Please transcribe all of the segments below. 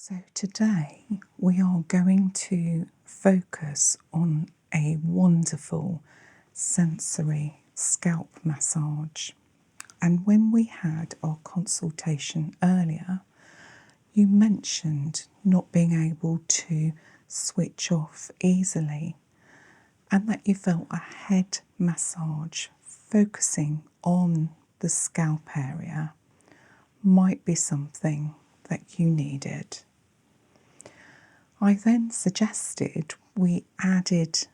So today we are going to focus on a wonderful sensory scalp massage. And when we had our consultation earlier, you mentioned not being able to switch off easily and that you felt a head massage focusing on the scalp area might be something that you needed. I then suggested we added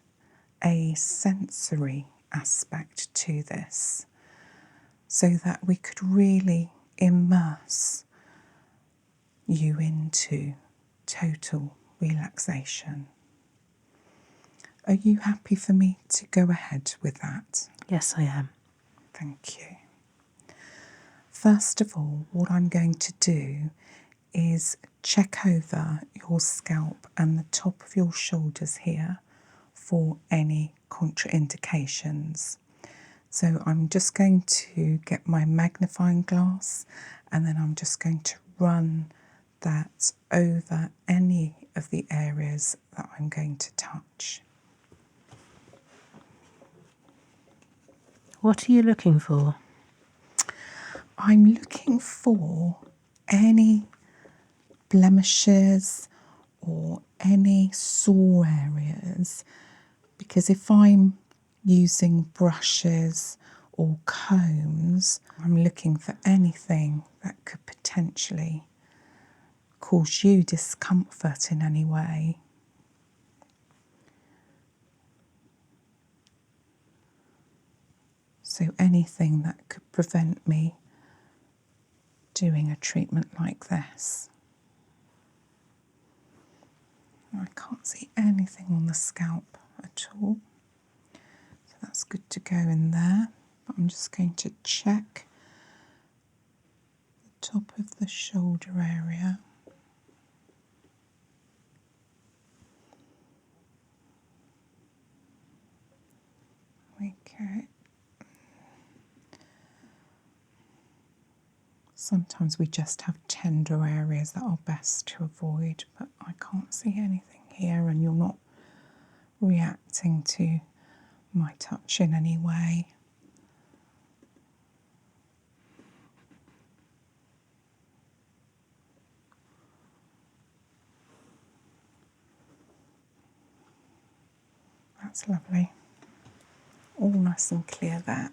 a sensory aspect to this so that we could really immerse you into total relaxation. Are you happy for me to go ahead with that? Yes, I am. Thank you. First of all, what I'm going to do is check over your scalp and the top of your shoulders here for any contraindications. So I'm just going to get my magnifying glass and then I'm just going to run that over any of the areas that I'm going to touch. What are you looking for? I'm looking for any blemishes or any sore areas, because if I'm using brushes or combs, I'm looking for anything that could potentially cause you discomfort in any way. So anything that could prevent me doing a treatment like this. I can't see anything on the scalp at all, so that's good to go in there. But I'm just going to check the top of the shoulder area. Okay. Sometimes we just have tender areas that are best to avoid, but I can't see anything here and you're not reacting to my touch in any way. That's lovely. All nice and clear there.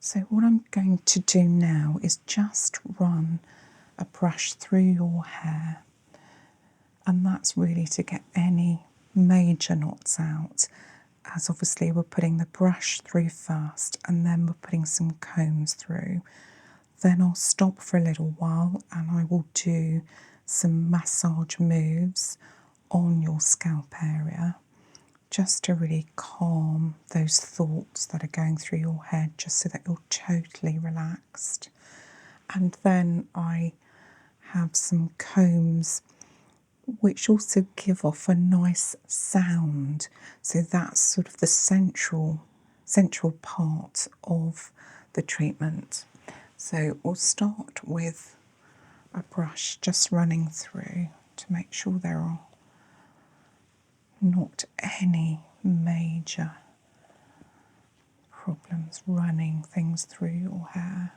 So what I'm going to do now is just run a brush through your hair, and that's really to get any major knots out, as obviously we're putting the brush through first and then we're putting some combs through. Then I'll stop for a little while and I will do some massage moves on your scalp area, just to really calm those thoughts that are going through your head, just so that you're totally relaxed. And then I have some combs which also give off a nice sound. So that's sort of the central part of the treatment. So we'll start with a brush just running through to make sure there are not any major problems running things through your hair.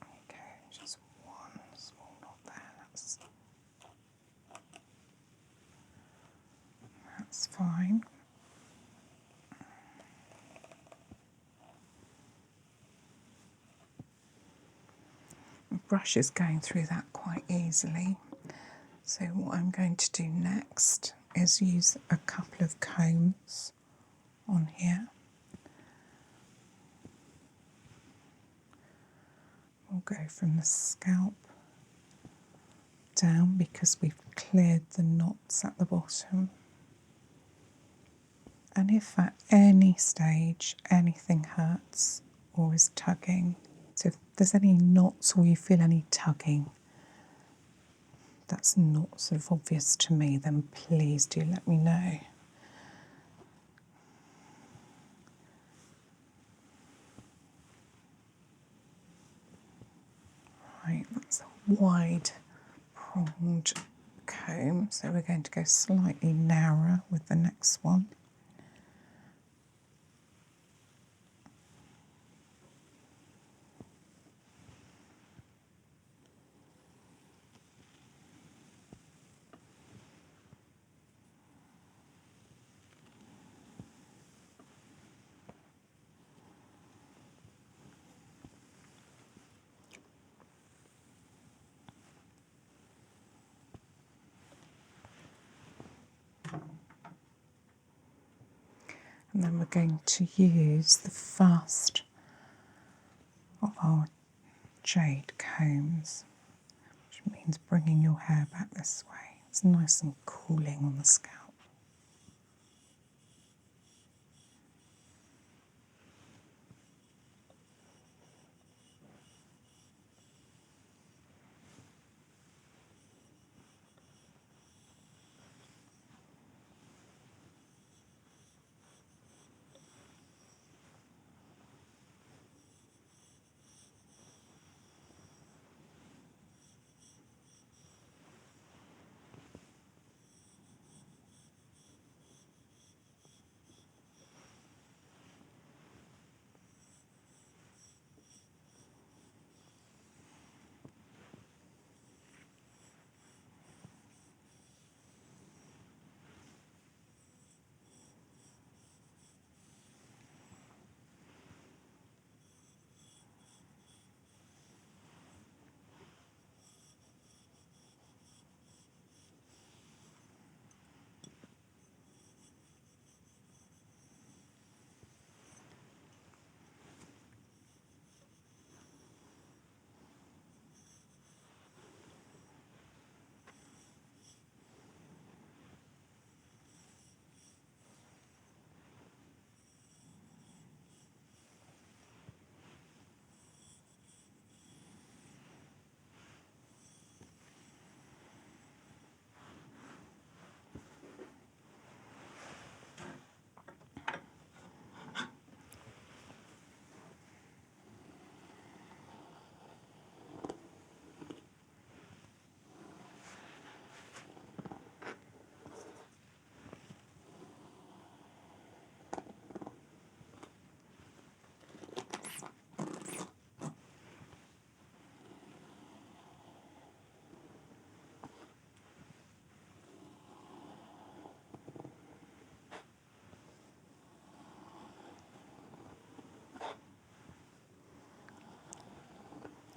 Okay, just one small knot there. That's fine. The brush is going through that quite easily. So what I'm going to do next is use a couple of combs on here. We'll go from the scalp down because we've cleared the knots at the bottom. And if at any stage anything hurts or is tugging, so if there's any knots or you feel any tugging, that's not sort of obvious to me, then please do let me know. Right, that's a wide pronged comb, so we're going to go slightly narrower with the next one. And then we're going to use the first of our jade combs, which means bringing your hair back this way. It's nice and cooling on the scalp.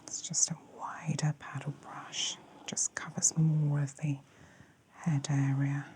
It's just a wider paddle brush, just covers more of the head area.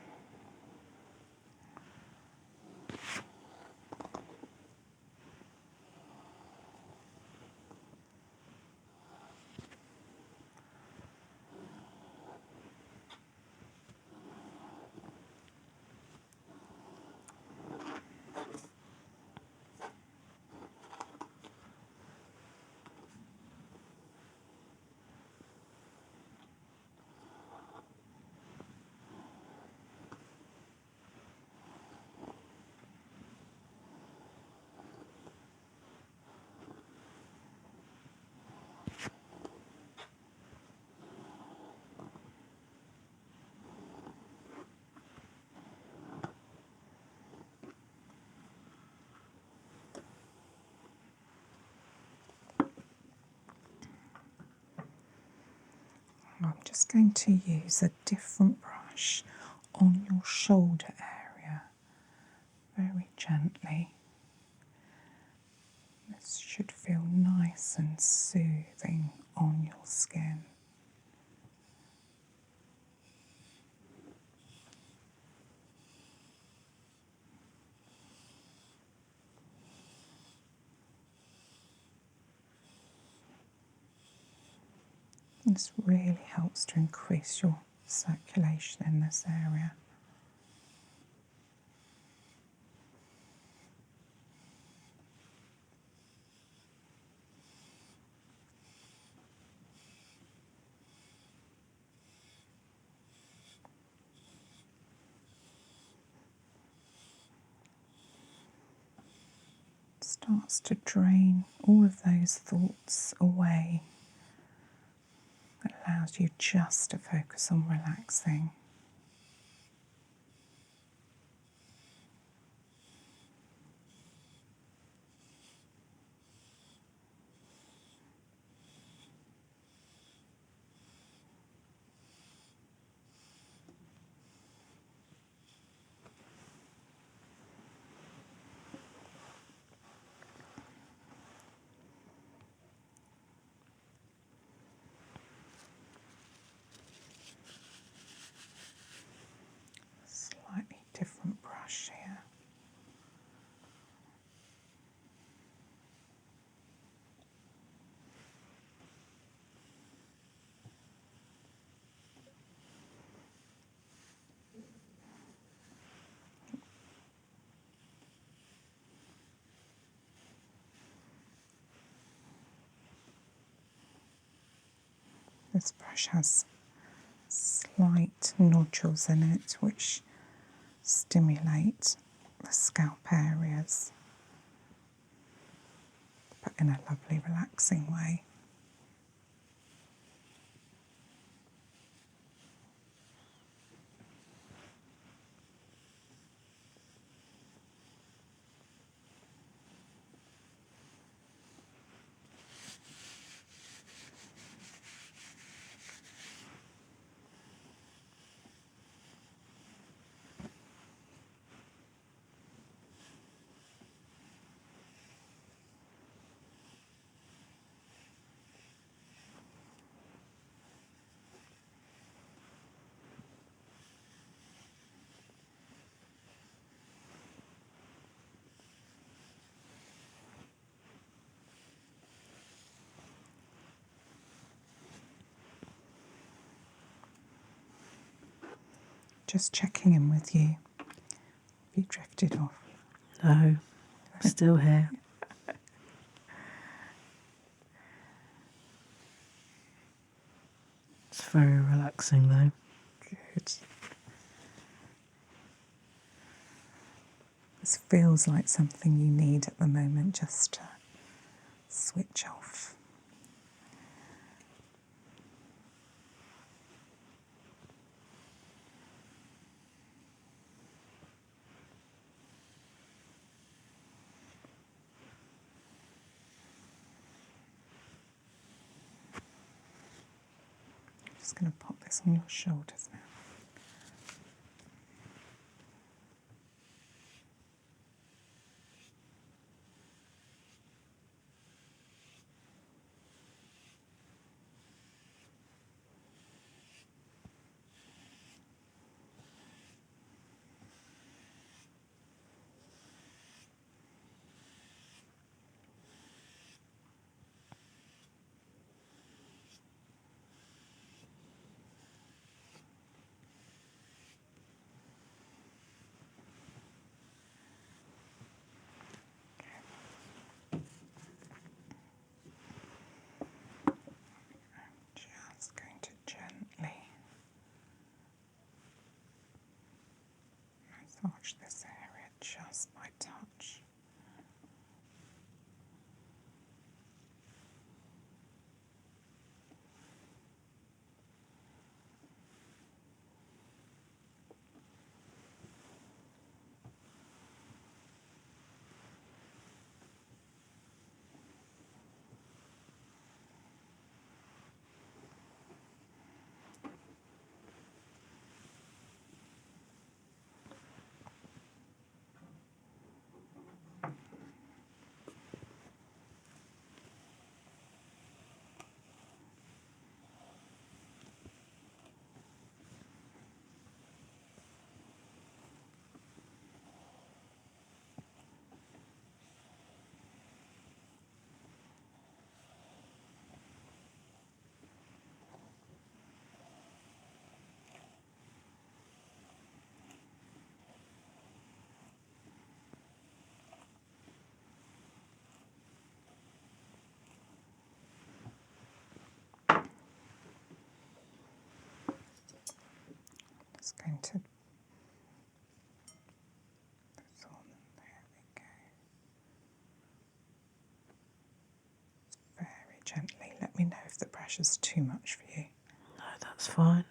I'm just going to use a different brush on your shoulder area, very gently. This should feel nice and soothing on your skin. This really helps to increase your circulation in this area. starts to drain all of those thoughts away. It allows you just to focus on relaxing. Slightly different brush here. This brush has slight nodules in it which stimulate the scalp areas, but in a lovely relaxing way. Just checking in with you. Have you drifted off? No, I'm still here. It's very relaxing though. Good. This feels like something you need at the moment, just to switch off. Just going to pop this on your shoulders now. Just going to gently massage this area just by touch. Just going to there we go. let me know if the pressure's too much for you. No, that's fine.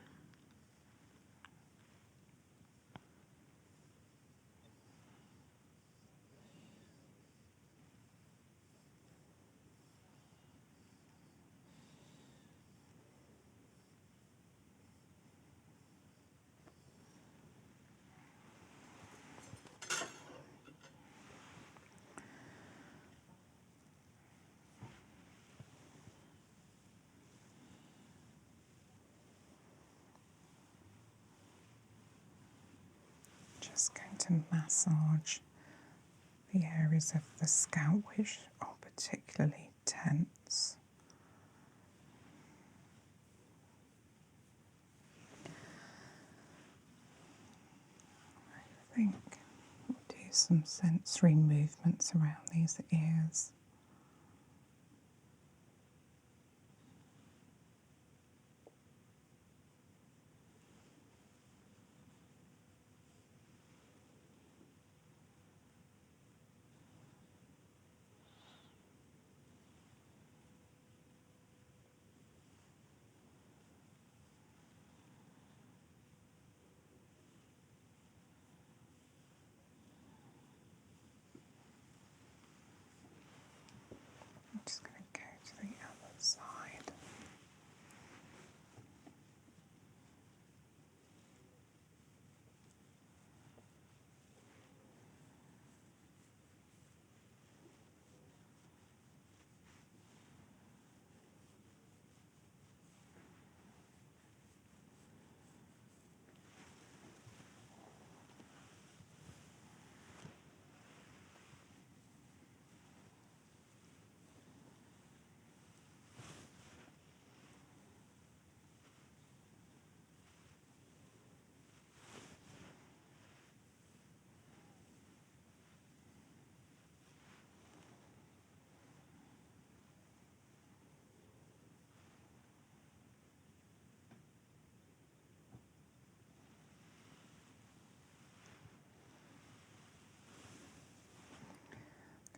Just going to massage the areas of the scalp which are particularly tense. I think we'll do some sensory movements around these ears. I'm just going to go to the other side.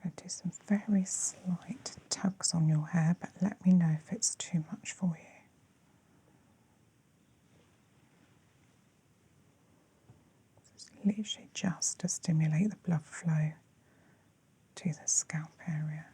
I'm going to do some very slight tugs on your hair, but let me know if it's too much for you. It's literally just to stimulate the blood flow to the scalp area.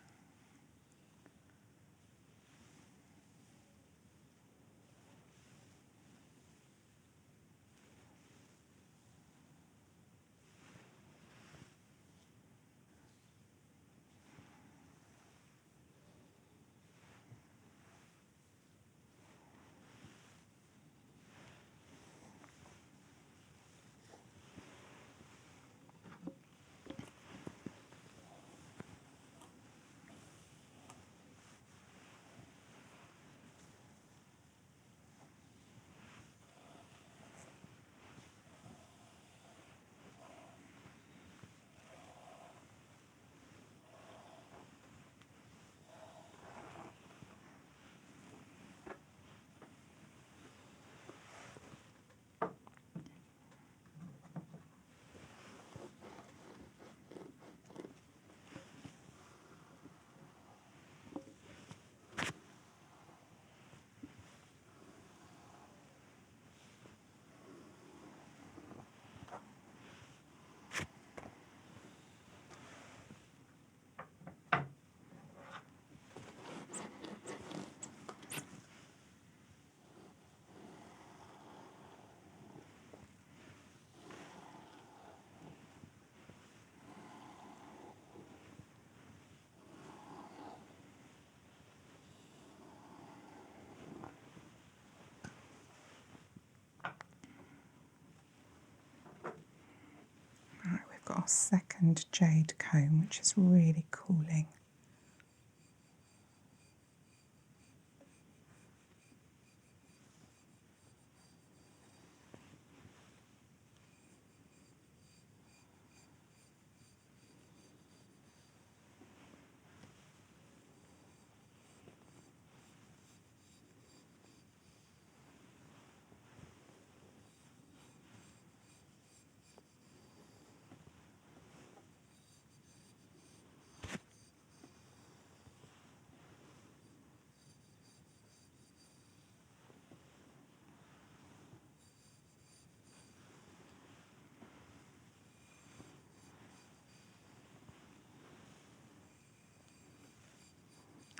Right, we've got our second jade comb, which is really cooling.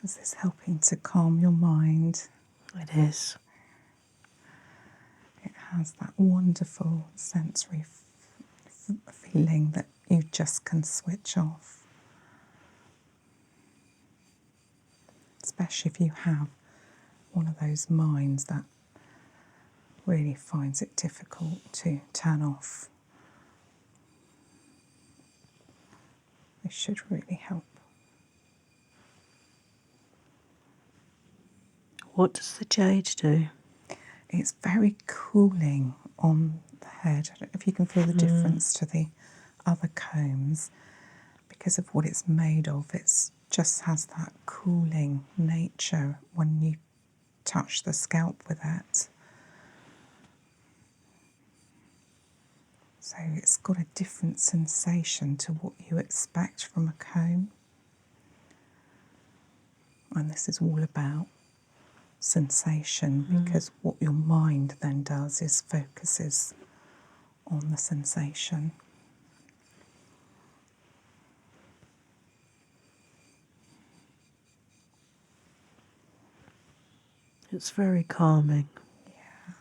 Is this helping to calm your mind? It is. It has that wonderful sensory feeling that you just can switch off. Especially if you have one of those minds that really finds it difficult to turn off. This should really help. What does the jade do? It's very cooling on the head. I don't know if you can feel the difference to the other combs. Because of what it's made of, it just has that cooling nature when you touch the scalp with it. So it's got a different sensation to what you expect from a comb. And this is all about sensation, because what your mind then does is focuses on the sensation. It's very calming. Yeah.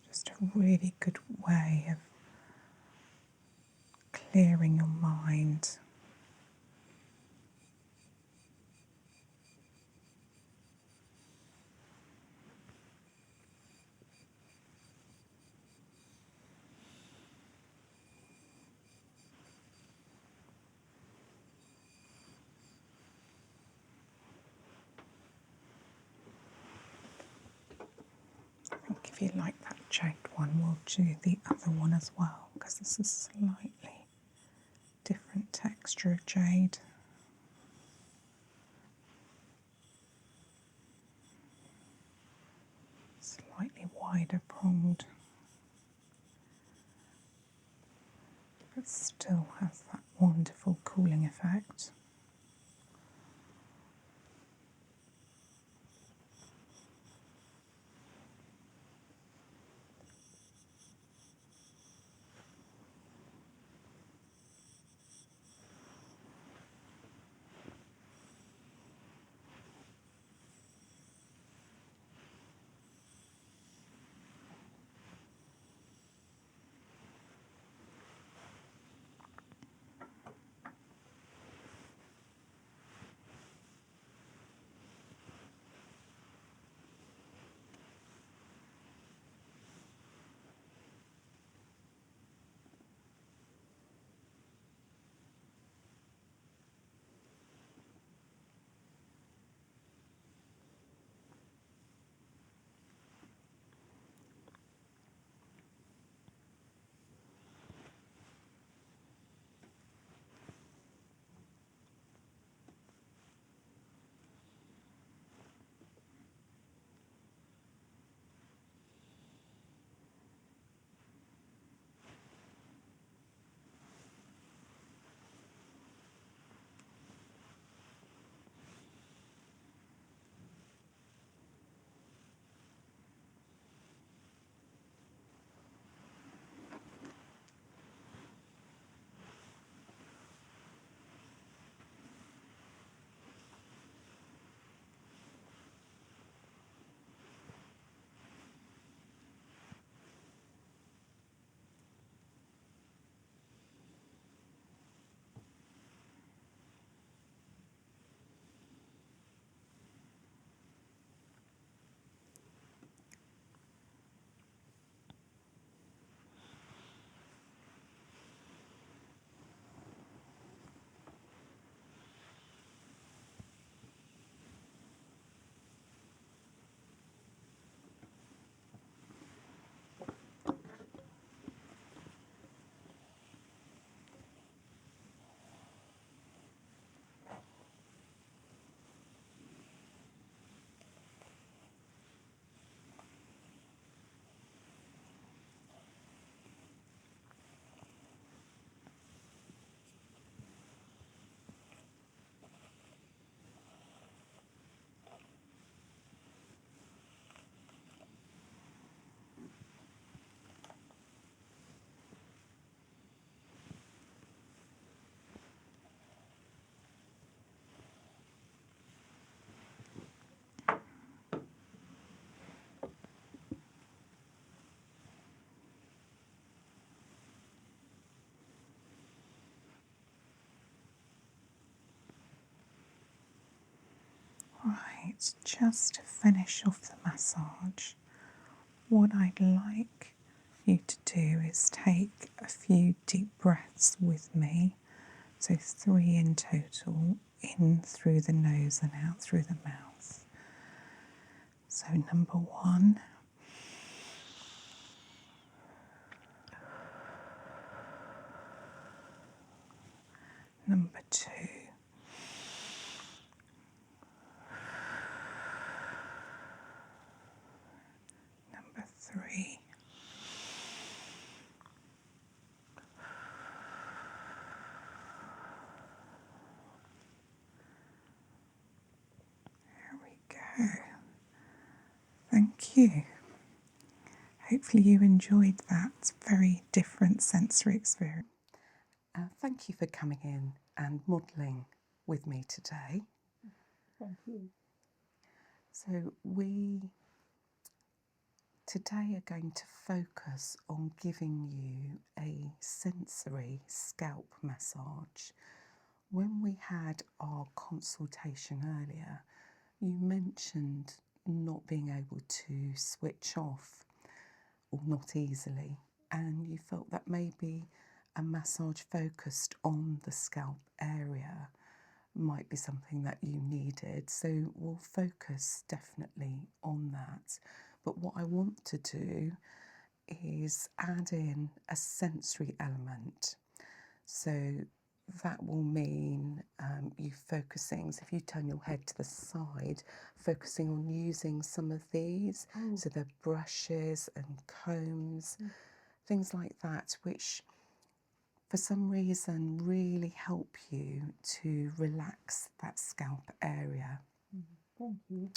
Just a really good way of clearing your mind. I think if you like that jade one, we'll do the other one as well, because this is slightly different texture of jade. Slightly wider pronged, but still has that wonderful cooling effect. Right, just to finish off the massage, what I'd like you to do is take a few deep breaths with me. So 3 in total, in through the nose and out through the mouth. So number 1. Number 2. Number 3. There we go. Thank you. Hopefully you enjoyed that very different sensory experience. Thank you for coming in and modelling with me today. Thank you. So we today are going to focus on giving you a sensory scalp massage. When we had our consultation earlier, you mentioned not being able to switch off or not easily, and you felt that maybe a massage focused on the scalp area might be something that you needed. So we'll focus definitely on that. But what I want to do is add in a sensory element. So that will mean you focusing, so if you turn your head to the side, focusing on using some of these, so the brushes and combs, things like that, which for some reason really help you to relax that scalp area. Thank you.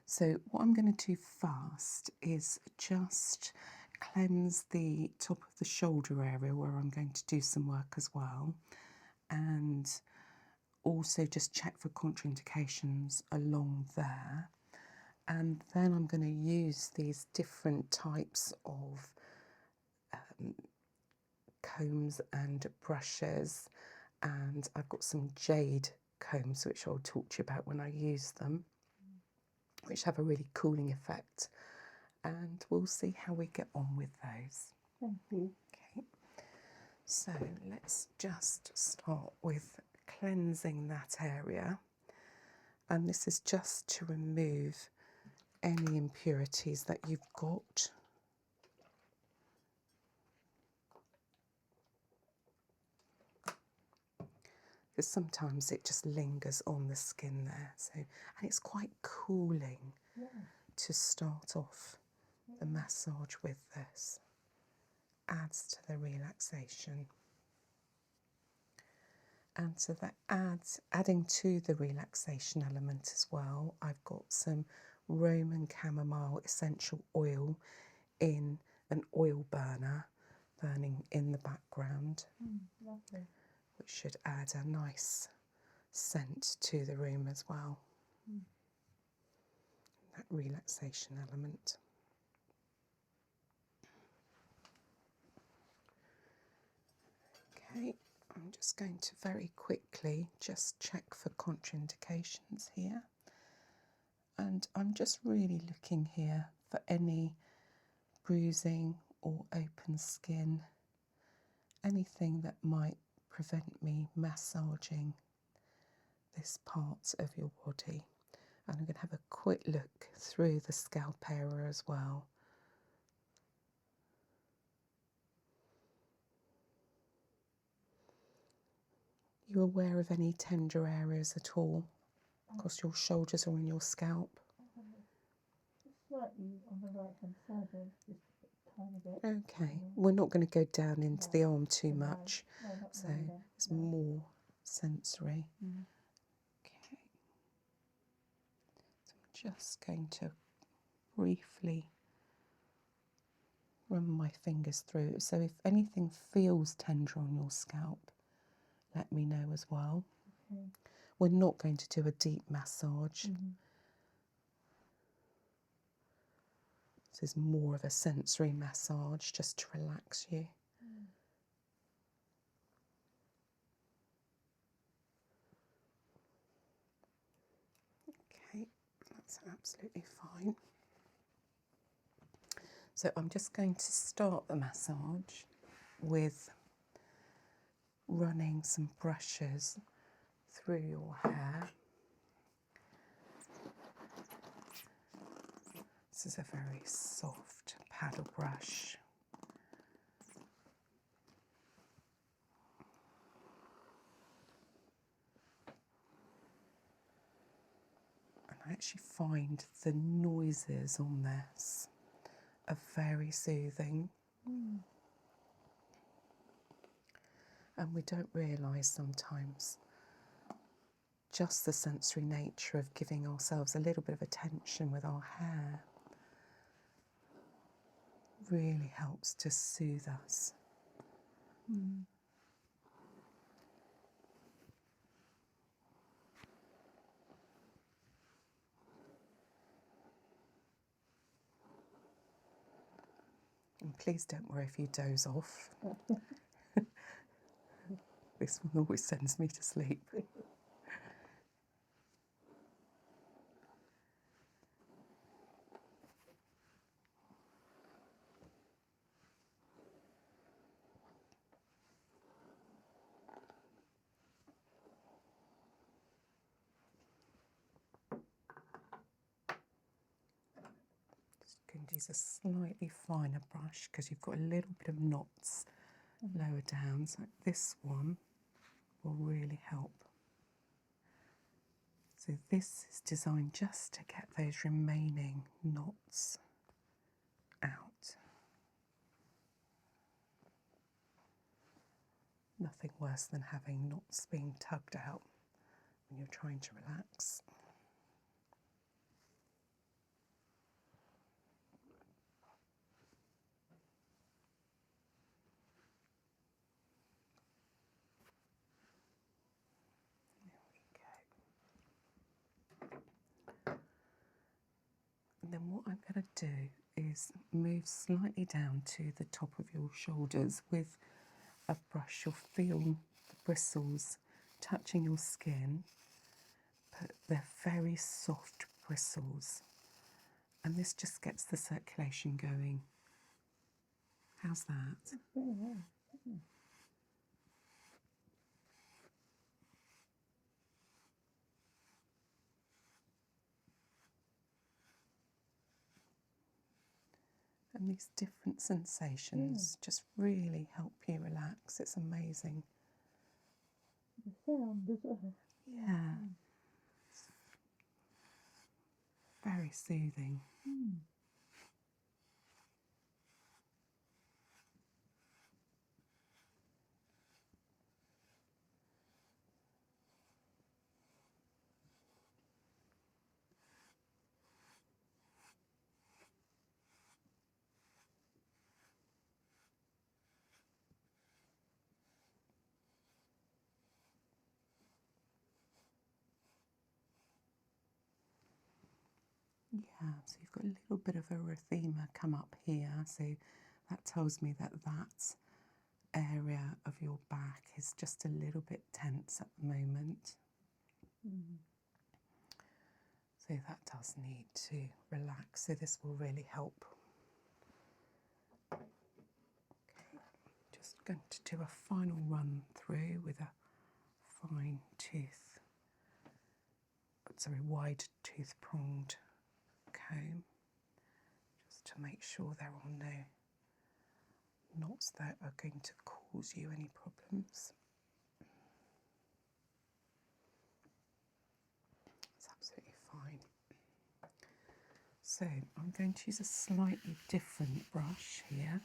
So what I'm going to do first is just cleanse the top of the shoulder area where I'm going to do some work as well, and also just check for contraindications along there. And then I'm going to use these different types of combs and brushes, and I've got some jade combs which I'll talk to you about when I use them, which have a really cooling effect, and we'll see how we get on with those. Thank you. Okay, so let's just start with cleansing that area, and this is just to remove any impurities that you've got. Because sometimes it just lingers on the skin there, so, and it's quite cooling to start off the massage with. This adds to the relaxation, and so that adding to the relaxation element as well, I've got some Roman chamomile essential oil in an oil burner burning in the background. Lovely. Which should add a nice scent to the room as well. That relaxation element. Okay, I'm just going to very quickly just check for contraindications here. And I'm just really looking here for any bruising or open skin, anything that might prevent me massaging this part of your body. And I'm going to have a quick look through the scalp area as well. You aware of any tender areas at all across your shoulders or in your scalp? Slightly on the right hand side, just a tiny bit. Okay, we're not going to go down into the arm too much, No, not so really, no. it's more sensory. Okay, so I'm just going to briefly run my fingers through. So if anything feels tender on your scalp, let me know as well. Okay. We're not going to do a deep massage. This is more of a sensory massage just to relax you. Okay. That's absolutely fine. So I'm just going to start the massage with running some brushes through your hair. This is a very soft paddle brush. And I actually find the noises on this are very soothing. And we don't realise sometimes just the sensory nature of giving ourselves a little bit of attention with our hair really helps to soothe us. And please don't worry if you doze off. This one always sends me to sleep. Just going to use a slightly finer brush because you've got a little bit of knots lower down. So this one will really help. So this is designed just to get those remaining knots out. Nothing worse than having knots being tugged out when you're trying to relax. There we go. And then what I'm going to do is move slightly down to the top of your shoulders with a brush. You'll feel the bristles touching your skin, but they're very soft bristles. And this just gets the circulation going. How's that? That's very nice. And these different sensations just really help you relax. It's amazing. The sound as well. Yeah. Very soothing. Yeah, so you've got a little bit of erythema come up here. So that tells me that that area of your back is just a little bit tense at the moment. So that does need to relax. So this will really help. Okay, just going to do a final run through with a fine tooth, sorry, wide tooth pronged comb, just to make sure there are no knots that are going to cause you any problems. It's absolutely fine. So I'm going to use a slightly different brush here.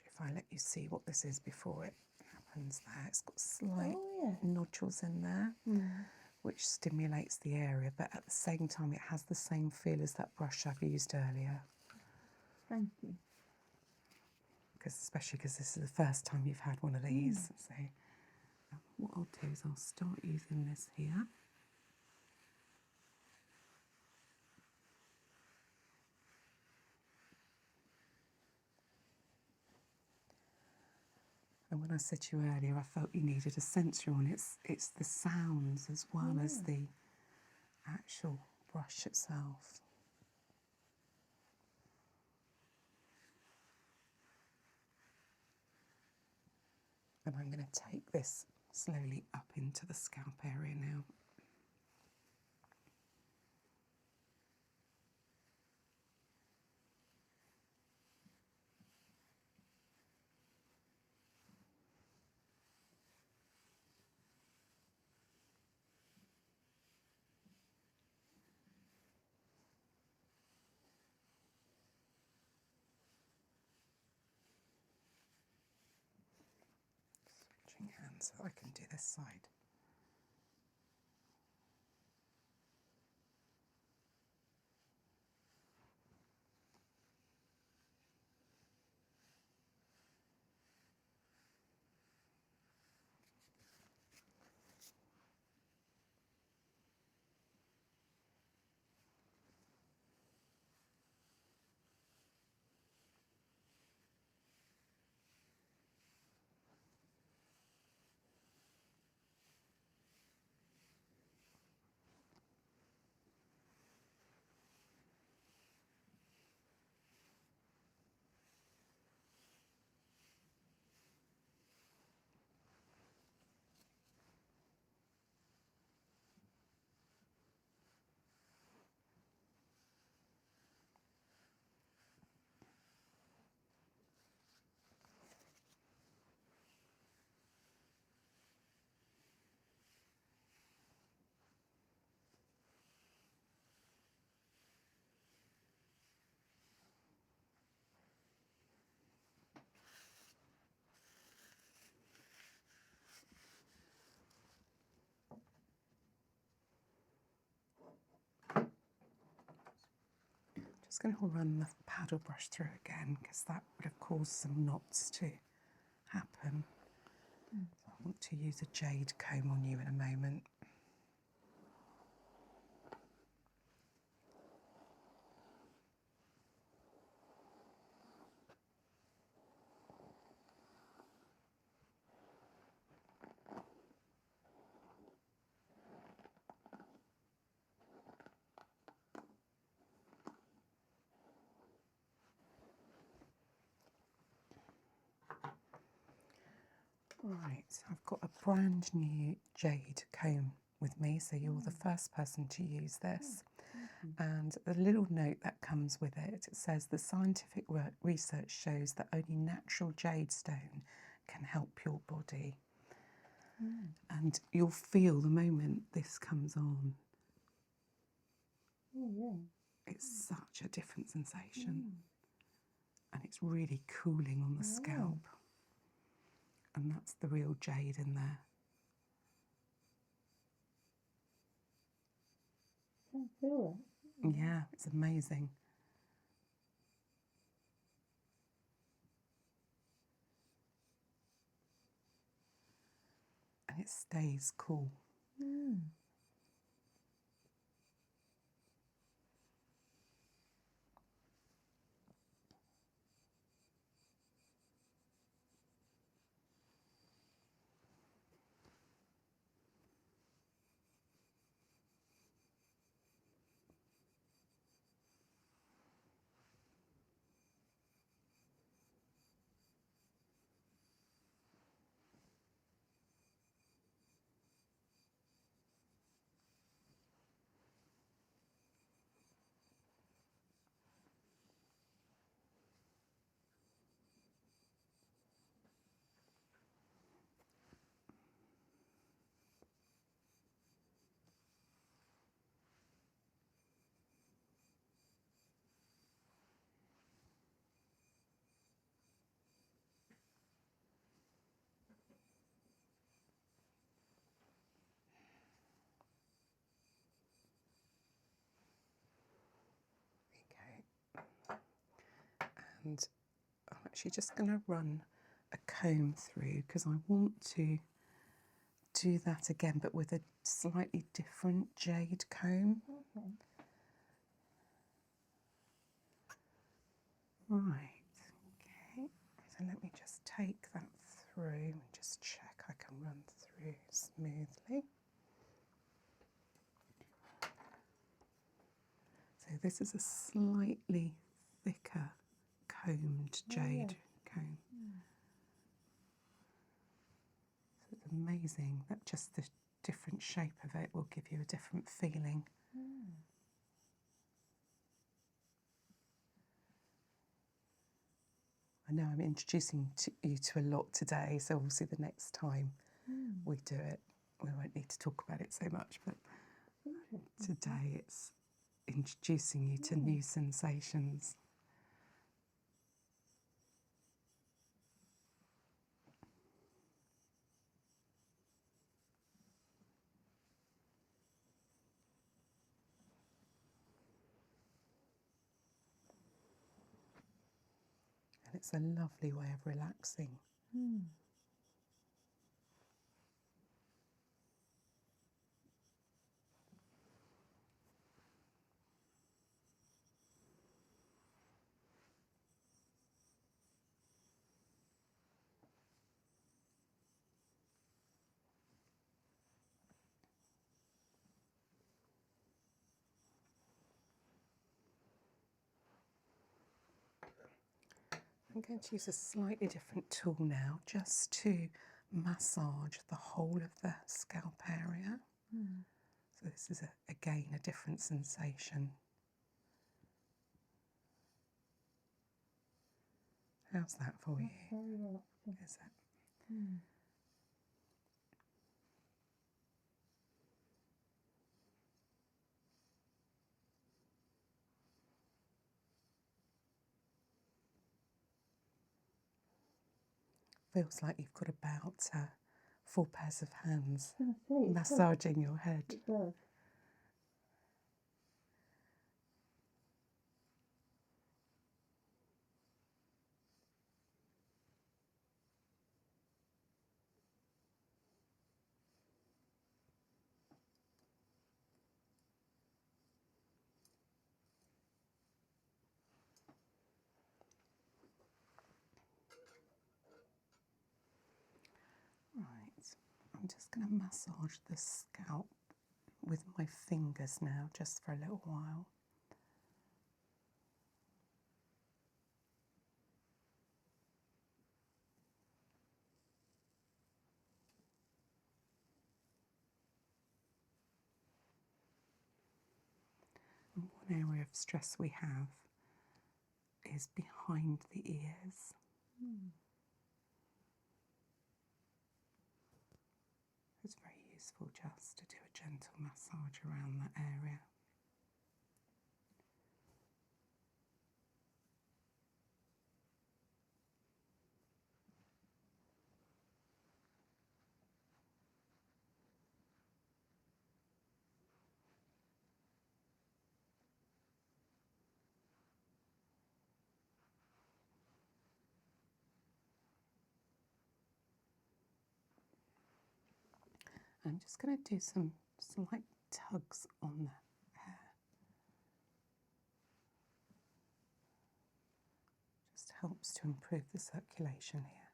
If I let you see what this is before it happens there, it's got slight nodules in there, which stimulates the area, but at the same time it has the same feel as that brush I've used earlier. Thank you. Especially because this is the first time you've had one of these. So what I'll do is I'll start using this here. And when I said to you earlier, I felt you needed a sensory one. It's the sounds as well as the actual brush itself. And I'm going to take this slowly up into the scalp area now. Switching hands so I can do this side. Just going to run the paddle brush through again because that would have caused some knots to happen. So I want to use a jade comb on you in a moment. Right, I've got a brand new jade comb with me, so you're the first person to use this. And a little note that comes with it, it says the scientific research shows that only natural jade stone can help your body. And you'll feel the moment this comes on. It's such a different sensation. And it's really cooling on the scalp. And that's the real jade in there. I feel it. Yeah, it's amazing. And it stays cool. Okay. And I'm actually just going to run a comb through because I want to do that again, but with a slightly different jade comb. Right, okay. So let me just take that through and just check I can run through smoothly. this is a slightly thicker combed jade comb. So it's amazing that just the different shape of it will give you a different feeling. I know I'm introducing you to a lot today, so obviously the next time we do it, we won't need to talk about it so much, but today it's introducing you to new sensations. And it's a lovely way of relaxing. I'm going to use a slightly different tool now just to massage the whole of the scalp area. So this is again a different sensation. How's that for you? Very relaxing. Is it? Feels like you've got about 4 pairs of hands massaging your head. It does. Right, I'm just going to massage the scalp with my fingers now, just for a little while. And one area of stress we have is behind the ears. It's very useful just to do a gentle massage around that area. I'm just going to do some slight tugs on the hair. Just helps to improve the circulation here.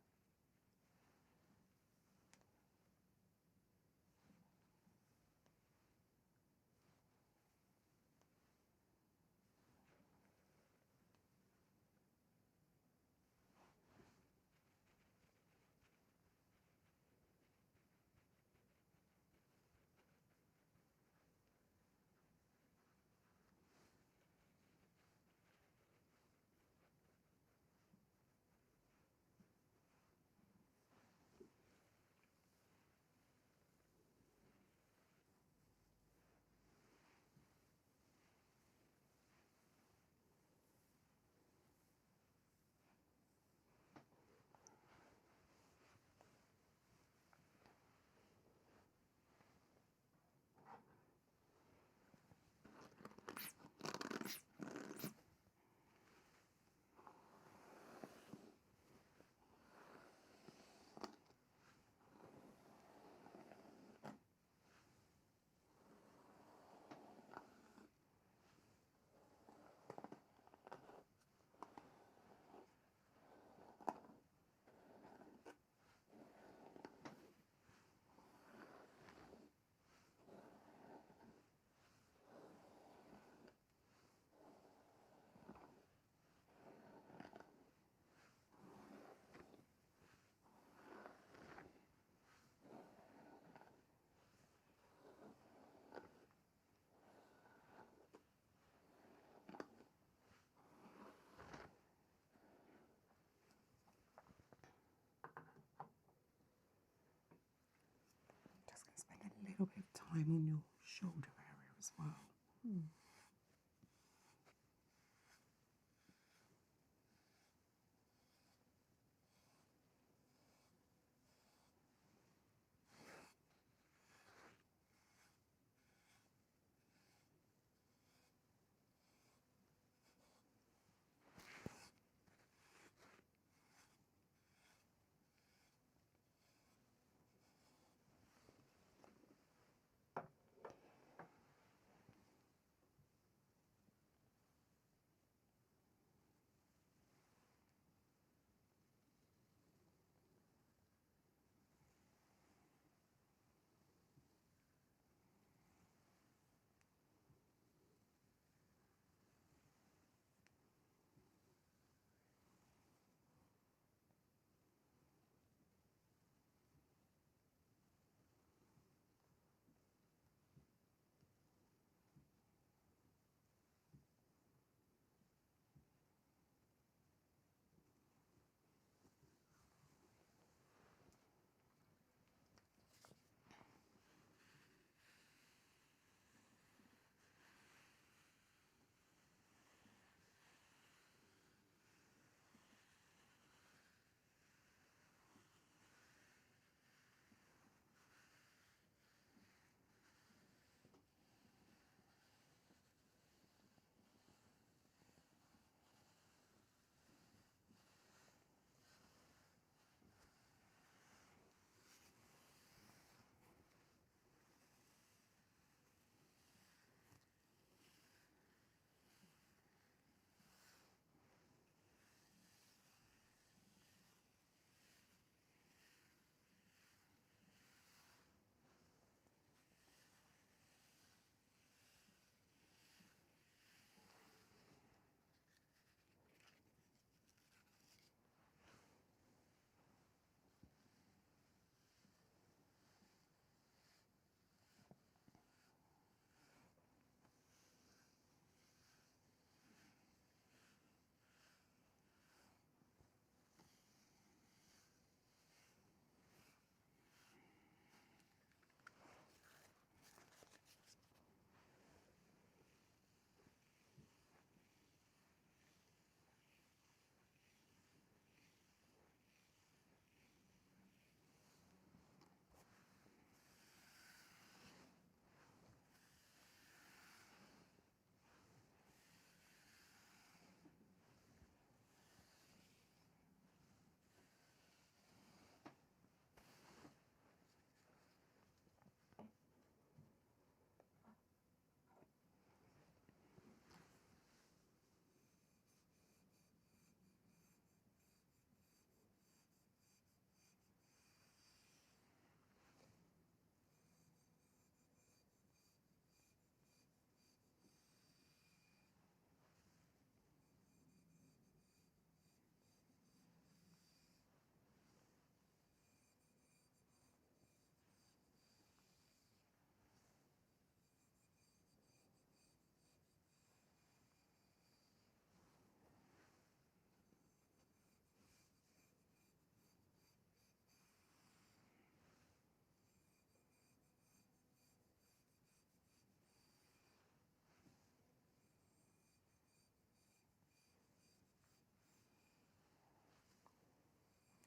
time on your shoulder area as well.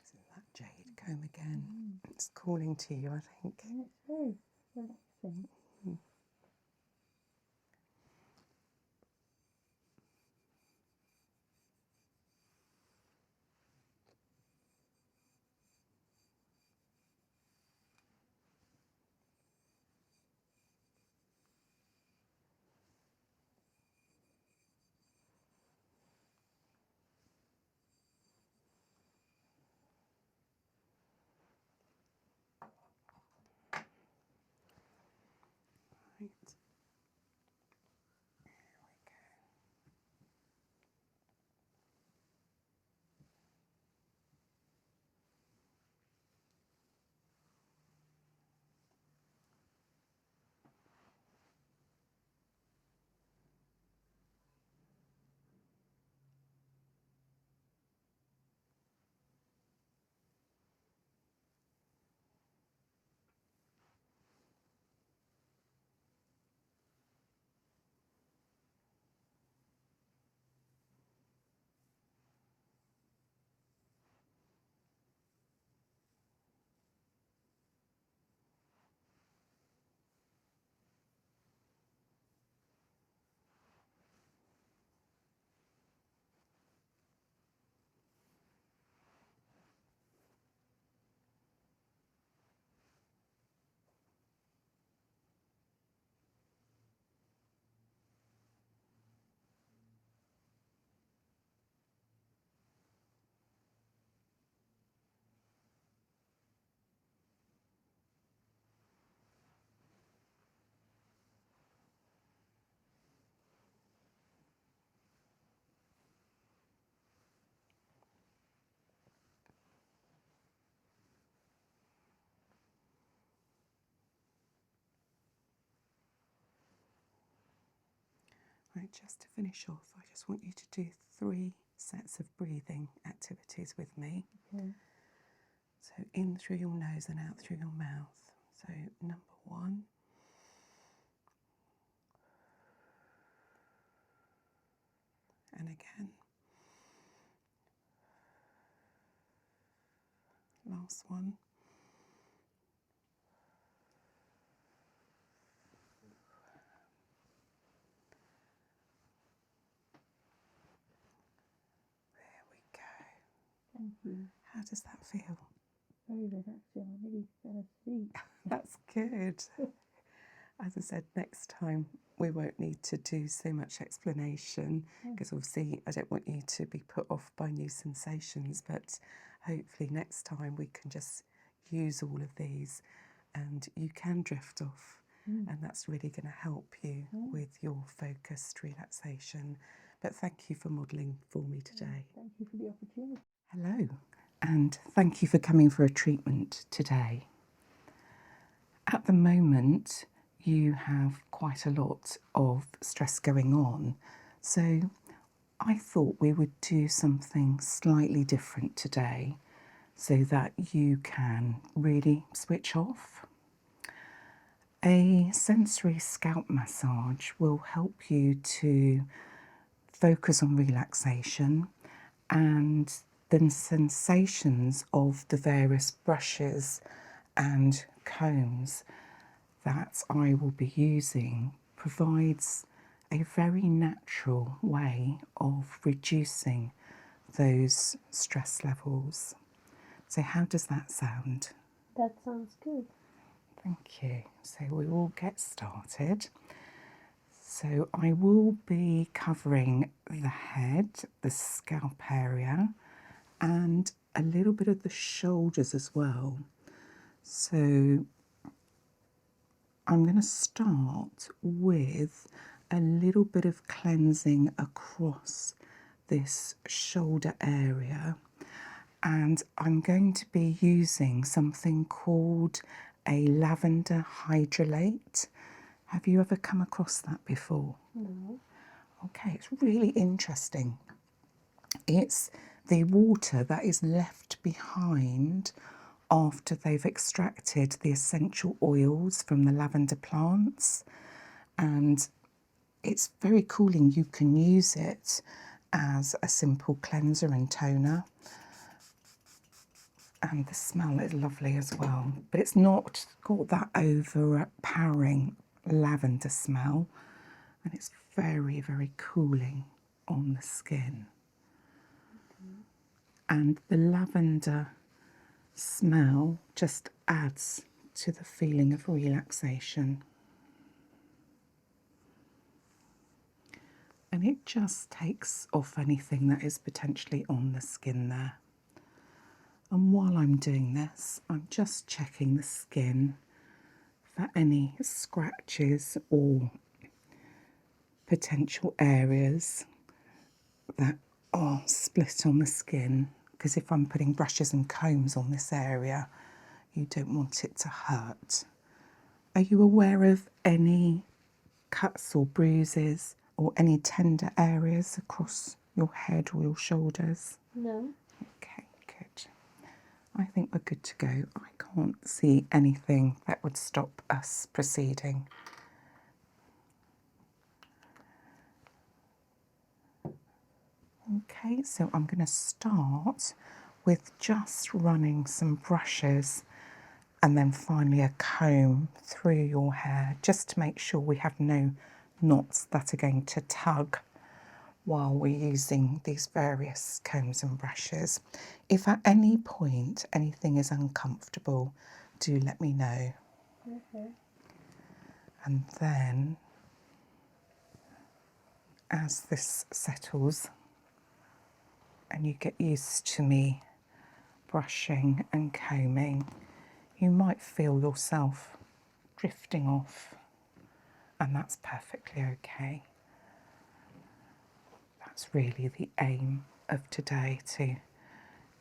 Isn't that jade comb again? It's calling to you, I think. And it's very relaxing. Right, just to finish off, I just want you to do 3 sets of breathing activities with me. Okay. So in through your nose and out through your mouth. So number 1. And again. Last one. There we go. Thank you. How does that feel? Very relaxing. I really fell asleep. That's good. As I said, next time we won't need to do so much explanation because obviously I don't want you to be put off by new sensations, but hopefully next time we can just use all of these and you can drift off and that's really going to help you with your focused relaxation. But thank you for modelling for me today. Thank you for the opportunity. Hello, and thank you for coming for a treatment today. At the moment, you have quite a lot of stress going on, so I thought we would do something slightly different today so that you can really switch off. A sensory scalp massage will help you to focus on relaxation and the sensations of the various brushes and combs that I will be using provides a very natural way of reducing those stress levels. So how does that sound? That sounds good. Thank you. So we will get started. So I will be covering the head, the scalp area, and a little bit of the shoulders as well. So I'm going to start with a little bit of cleansing across this shoulder area, and I'm going to be using something called a lavender hydrolate. Have you ever come across that before? No. Okay, it's really interesting. It's the water that is left behind after they've extracted the essential oils from the lavender plants, and it's very cooling. You can use it as a simple cleanser and toner, and the smell is lovely as well, but it's not got that overpowering lavender smell, and it's very, very cooling on the skin. And the lavender smell just adds to the feeling of relaxation. And it just takes off anything that is potentially on the skin there. And while I'm doing this, I'm just checking the skin for any scratches or potential areas that are split on the skin, because if I'm putting brushes and combs on this area, you don't want it to hurt. Are you aware of any cuts or bruises or any tender areas across your head or your shoulders? No. Okay, good. I think we're good to go. I can't see anything that would stop us proceeding. Okay, so I'm going to start with just running some brushes and then finally a comb through your hair, just to make sure we have no knots that are going to tug while we're using these various combs and brushes. If at any point anything is uncomfortable, do let me know. Okay. And then as this settles and you get used to me brushing and combing, you might feel yourself drifting off, and that's perfectly okay. That's really the aim of today, to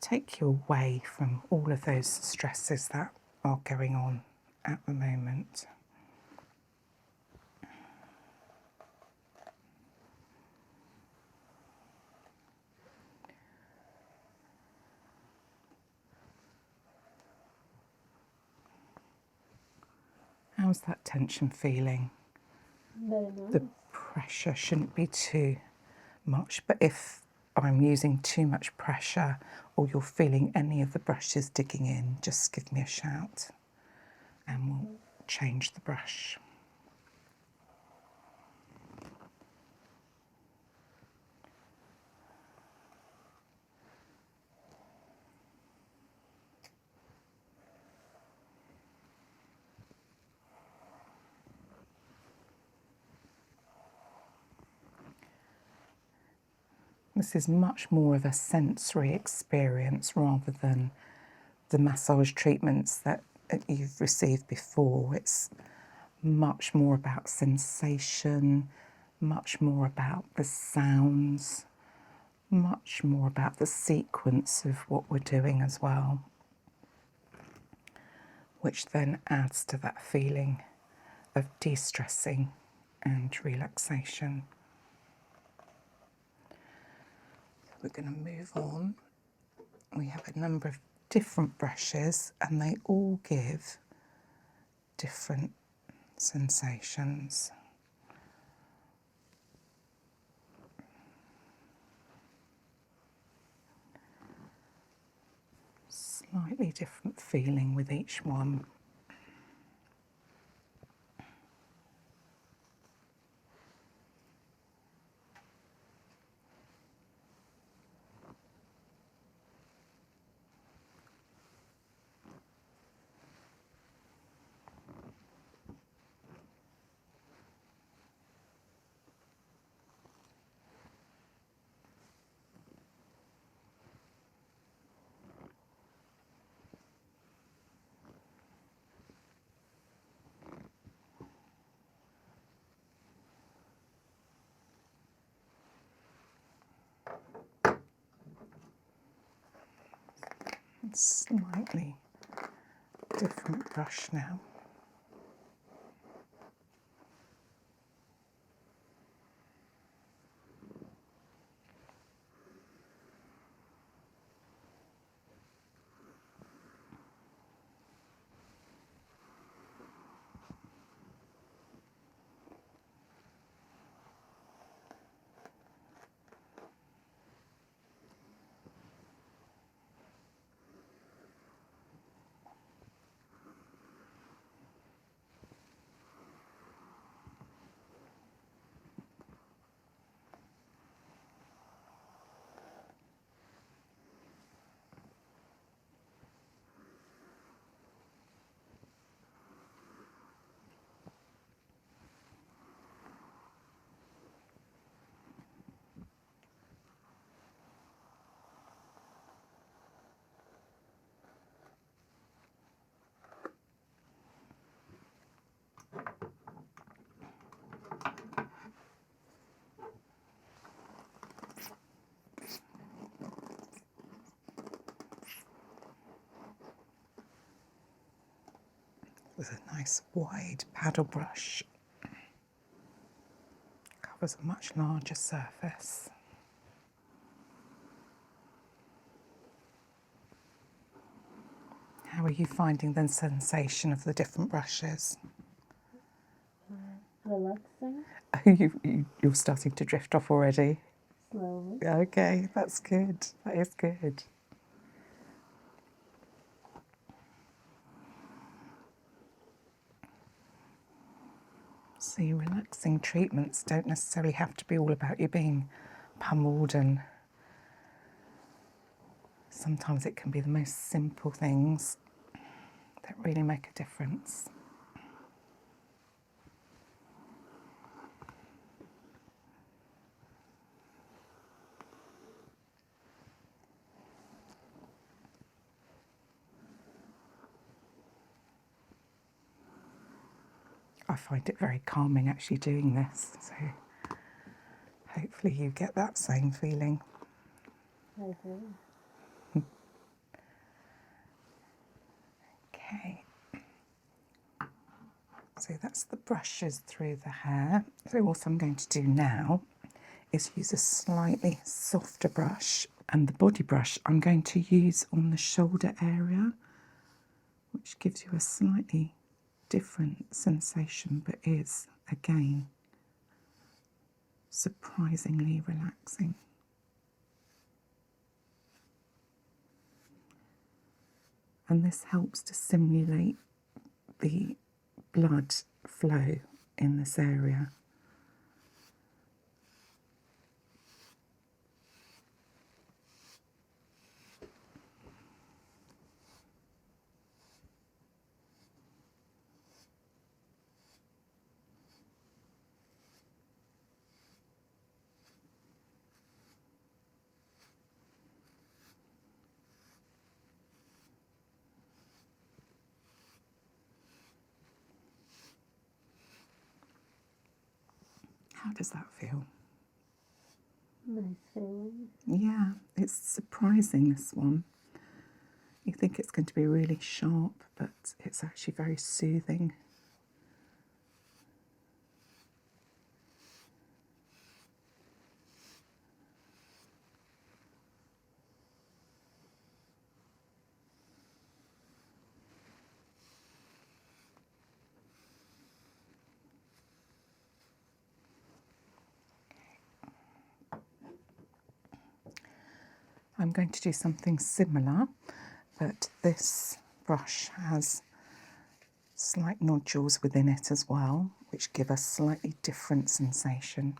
take you away from all of those stresses that are going on at the moment. How's that tension feeling? Very nice. The pressure shouldn't be too much, but if I'm using too much pressure or you're feeling any of the brushes digging in, just give me a shout and we'll change the brush. This is much more of a sensory experience rather than the massage treatments that you've received before. It's much more about sensation, much more about the sounds, much more about the sequence of what we're doing as well, which then adds to that feeling of de-stressing and relaxation. We're going to move on. We have a number of different brushes and they all give different sensations. Slightly different feeling with each one. Slightly different brush now. With a nice wide paddle brush. Covers a much larger surface. How are you finding the sensation of the different brushes? Relaxing. You're starting to drift off already? Slowly. Okay, that's good. That is good. See, relaxing treatments don't necessarily have to be all about you being pummeled, and sometimes it can be the most simple things that really make a difference. I find it very calming actually doing this, so hopefully you get that same feeling. I do. Okay, so that's the brushes through the hair. So what I'm going to do now is use a slightly softer brush, and the body brush I'm going to use on the shoulder area, which gives you a slightly different sensation, but is, again, surprisingly relaxing. And this helps to simulate the blood flow in this area. How does that feel? Nice feeling. Yeah, it's surprising, this one. You think it's going to be really sharp, but it's actually very soothing. I'm going to do something similar, but this brush has slight nodules within it as well, which give a slightly different sensation.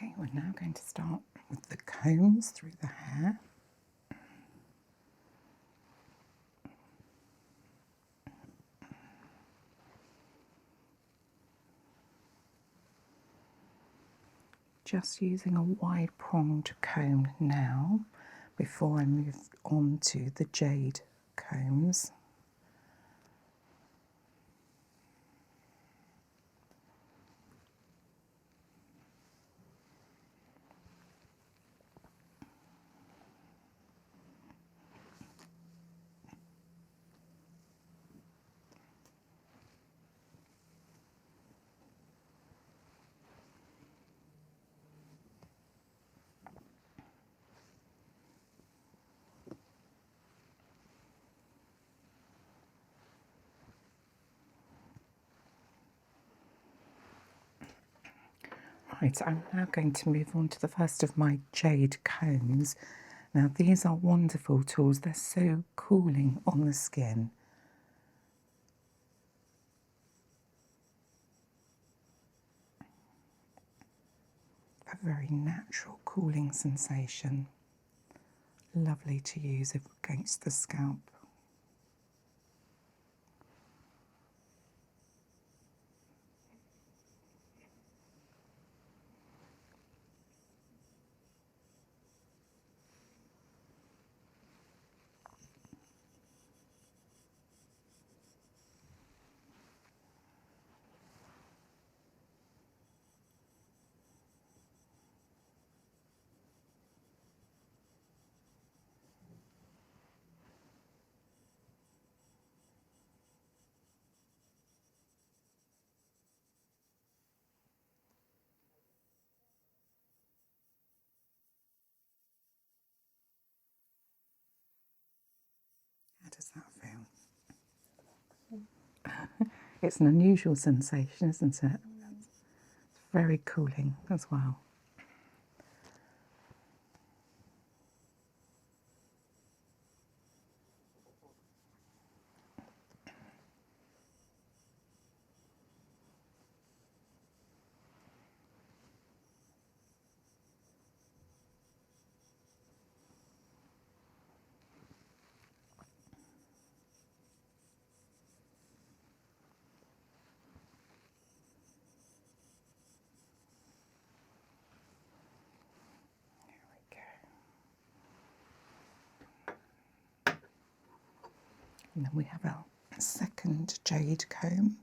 Okay, we're now going to start with the combs through the hair. Just using a wide pronged comb now before I move on to the jade combs. Right, I'm now going to move on to the first of my jade combs. Now, these are wonderful tools. They're so cooling on the skin. A very natural cooling sensation. Lovely to use against the scalp. It's an unusual sensation, isn't it? It's very cooling as well. And then we have our second jade comb.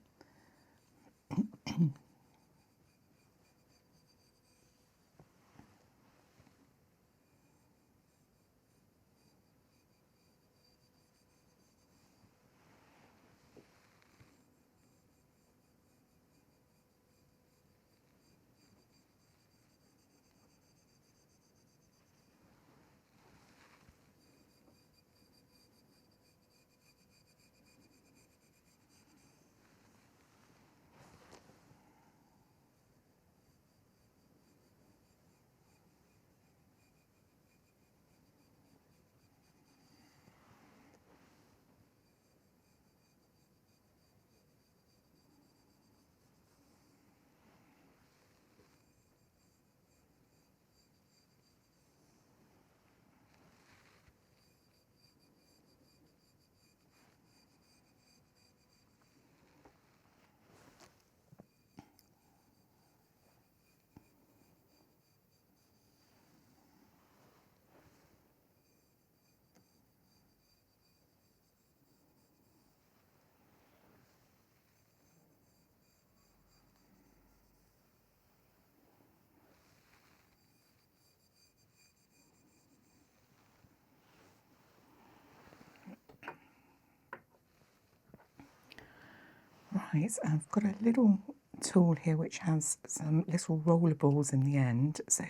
Right, I've got a little tool here which has some little roller balls in the end, so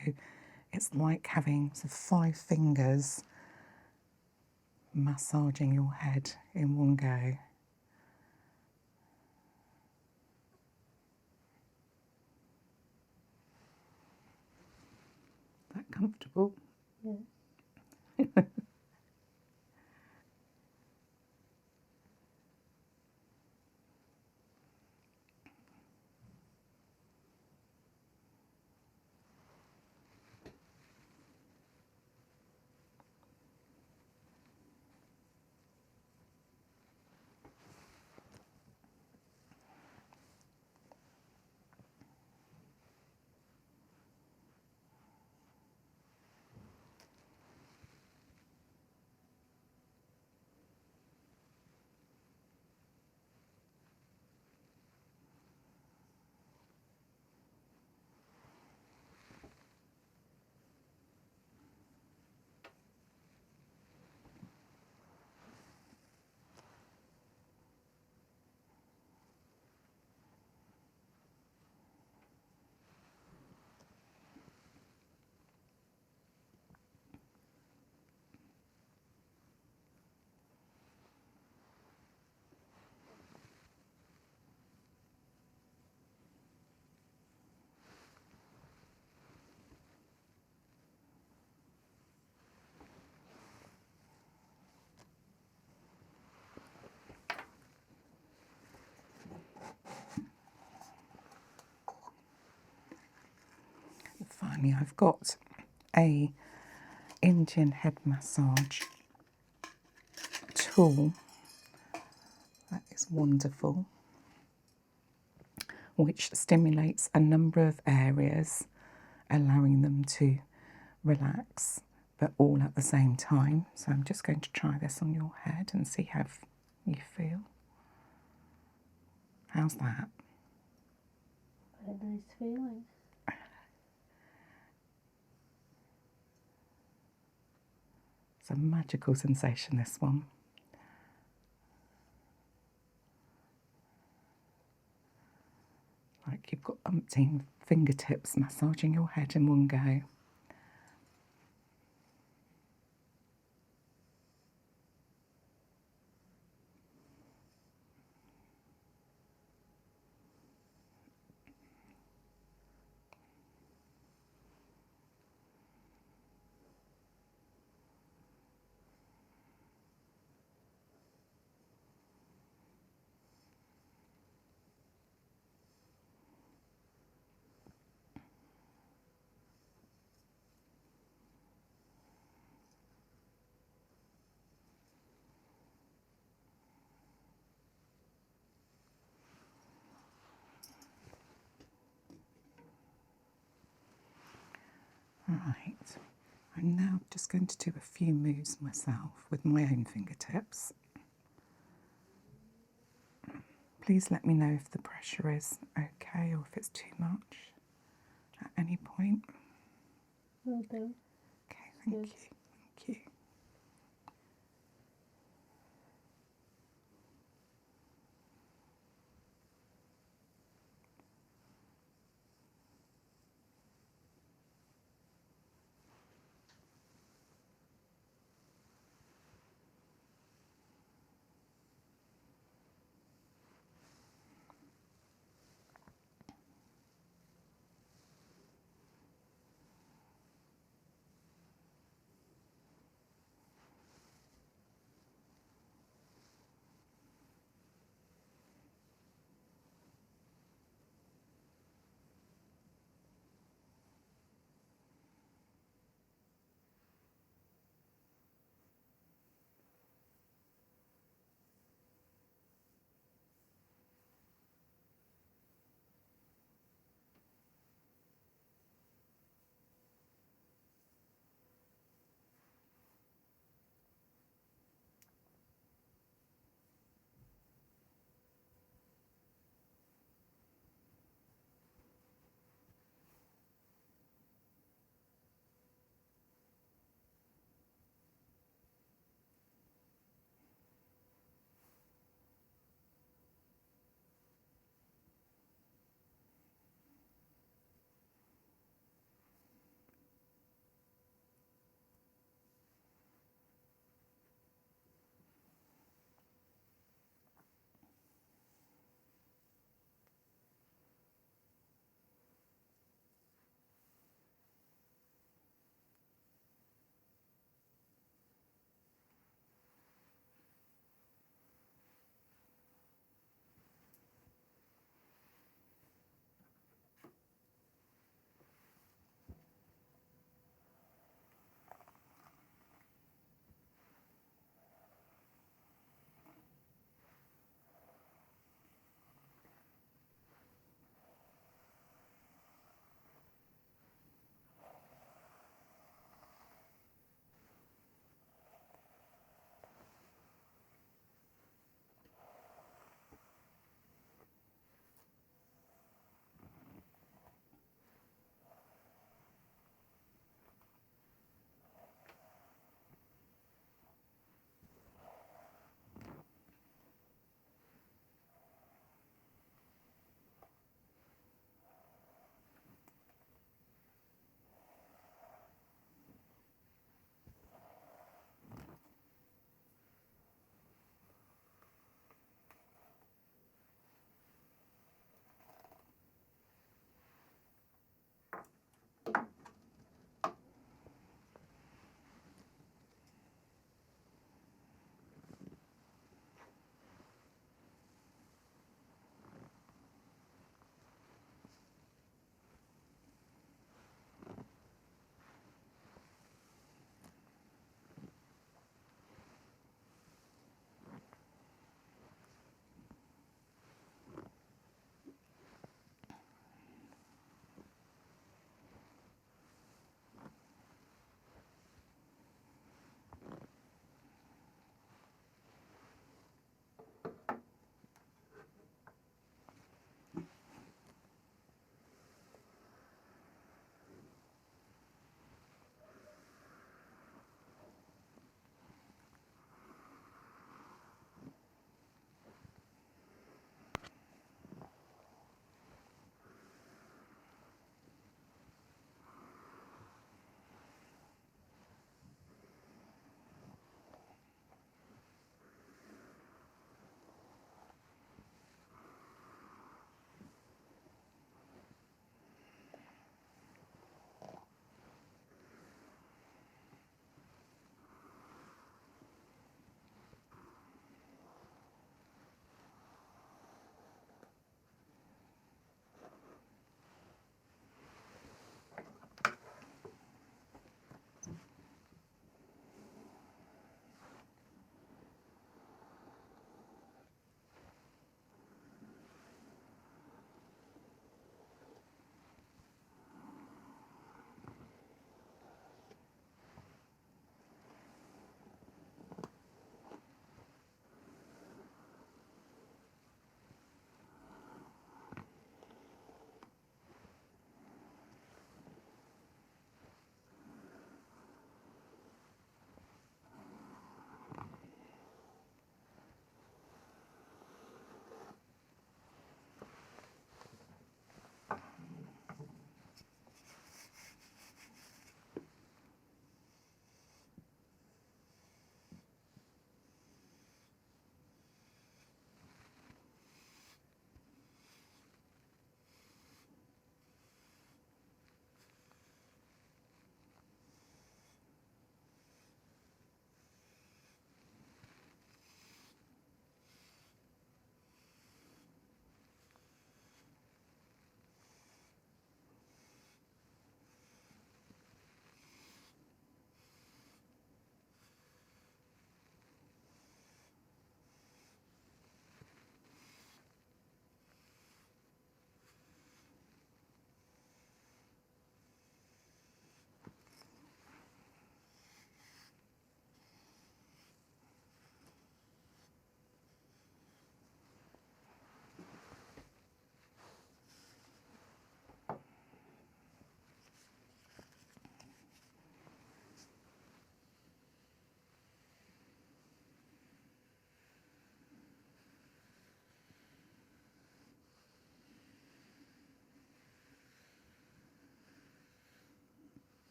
it's like having sort of 5 fingers massaging your head in one go. That comfortable? Yeah. Finally, I've got a Indian head massage tool that is wonderful, which stimulates a number of areas, allowing them to relax, but all at the same time. So I'm just going to try this on your head and see how you feel. How's that? A nice feeling. It's a magical sensation, this one. Like you've got umpteen fingertips massaging your head in one go. Right, I'm now just going to do a few moves myself with my own fingertips. Please let me know if the pressure is okay or if it's too much at any point. Will do. Okay, thank Good. you. Thank you.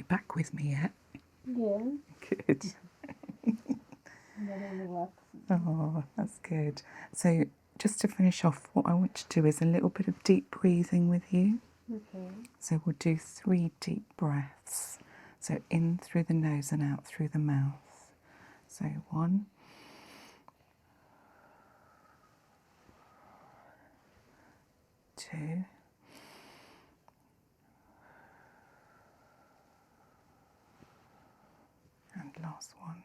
back with me yet? Yeah. Good. Very relaxing. Oh, that's good. So just to finish off, what I want to do is a little bit of deep breathing with you. Okay. So we'll do 3 deep breaths. So in through the nose and out through the mouth. So 1, 2, and last one.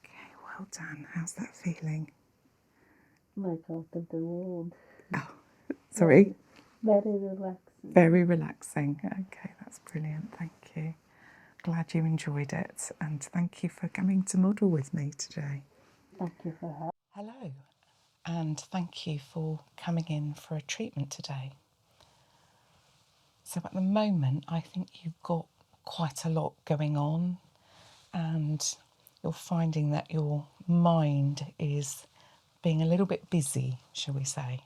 Okay, well done. How's that feeling? Like out of the world. Oh, sorry. Very relaxing. Very relaxing. Okay, that's brilliant. Thank you. Glad you enjoyed it, and thank you for coming to model with me today. Thank you for having. Hello, and thank you for coming in for a treatment today. So at the moment, I think you've got quite a lot going on, and you're finding that your mind is being a little bit busy, shall we say.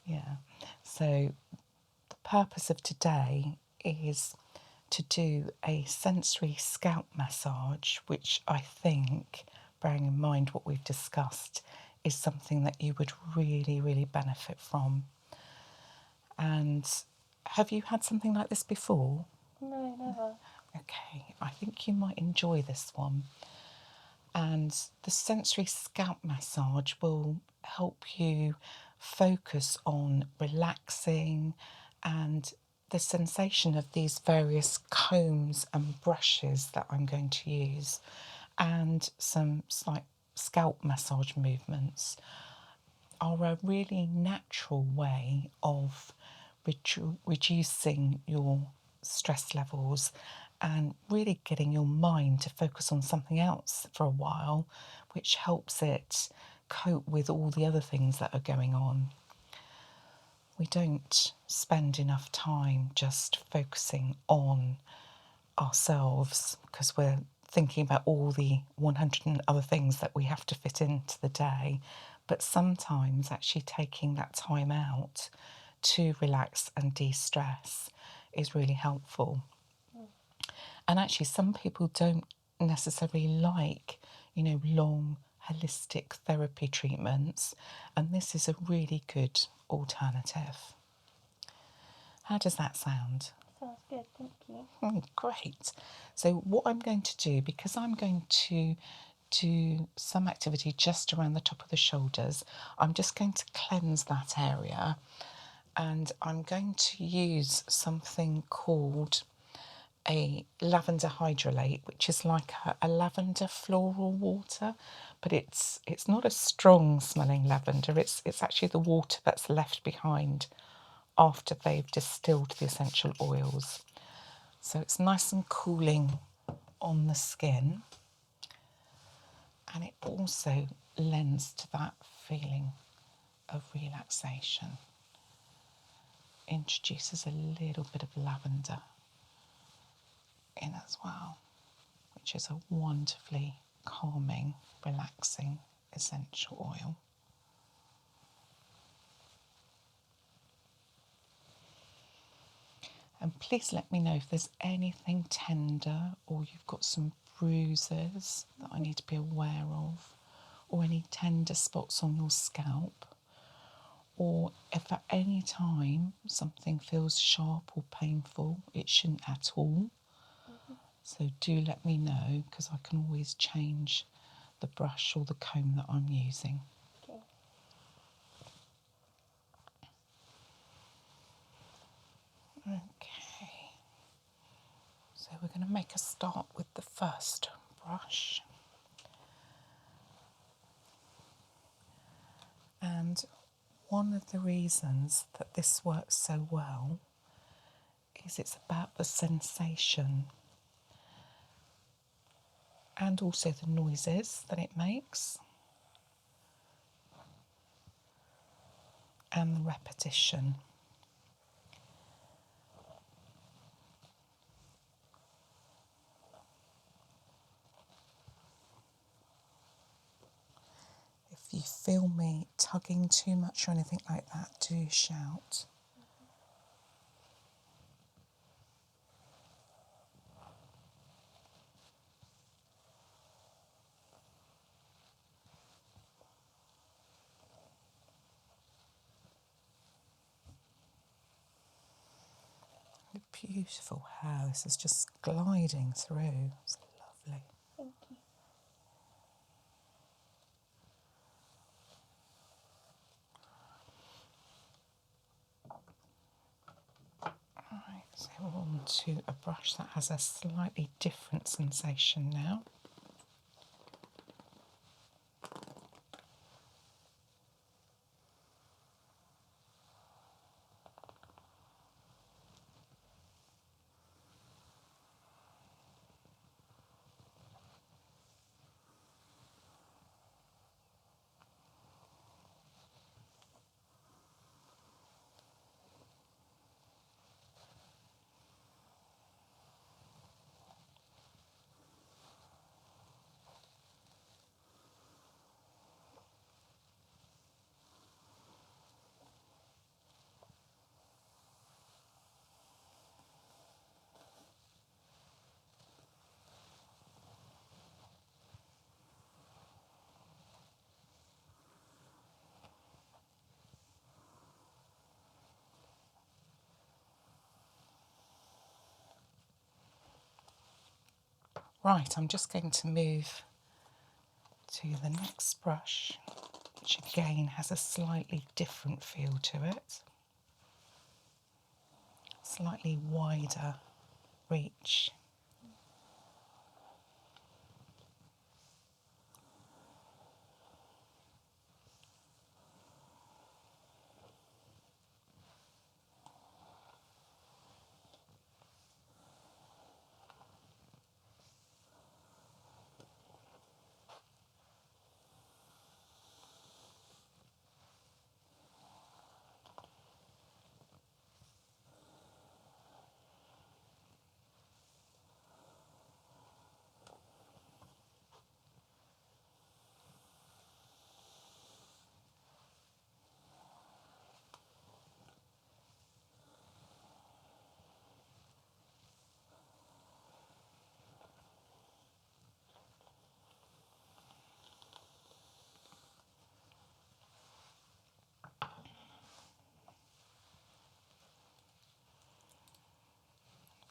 Yeah. So the purpose of today is to do a sensory scalp massage, which I think, bearing in mind what we've discussed, is something that you would really, really benefit from. And have you had something like this before? No, never. Okay, I think you might enjoy this one. And the sensory scalp massage will help you focus on relaxing and the sensation of these various combs and brushes that I'm going to use, and some slight scalp massage movements are a really natural way of reducing your stress levels and really getting your mind to focus on something else for a while, which helps it cope with all the other things that are going on. We don't spend enough time just focusing on ourselves because we're thinking about all the 100 and other things that we have to fit into the day. But sometimes actually taking that time out to relax and de-stress is really helpful. And actually some people don't necessarily like, long holistic therapy treatments, and this is a really good alternative. How does that sound? Sounds good, thank you. Great. So what I'm going to do, because I'm going to do some activity just around the top of the shoulders, I'm just going to cleanse that area, and I'm going to use something called a lavender hydrolate, which is like a lavender floral water, but it's not a strong smelling lavender. It's actually the water that's left behind after they've distilled the essential oils. So it's nice and cooling on the skin, and it also lends to that feeling of relaxation. Introduces a little bit of lavender in as well, which is a wonderfully calming, relaxing essential oil. And please let me know if there's anything tender, or you've got some bruises that I need to be aware of, or any tender spots on your scalp, or if at any time something feels sharp or painful. It shouldn't at all. So do let me know, because I can always change the brush or the comb that I'm using. Okay. Okay, so we're going to make a start with the first brush. And one of the reasons that this works so well is it's about the sensation and also the noises that it makes and the repetition. If you feel me tugging too much or anything like that, do shout. Beautiful hair. This is just gliding through. It's lovely. Thank you. Right, so we're on to a brush that has a slightly different sensation now. Right, I'm just going to move to the next brush, which again has a slightly different feel to it. Slightly wider reach.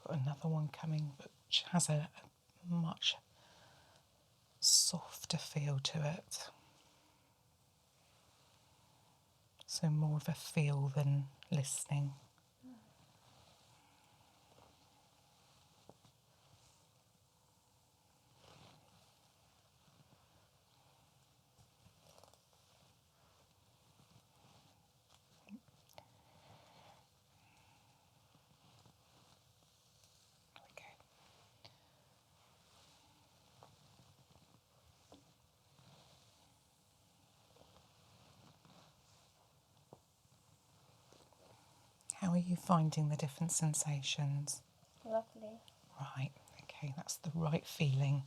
Got another one coming which has a much softer feel to it. So more of a feel than listening. Okay. How are you finding the different sensations? Lovely. Right, okay, that's the right feeling.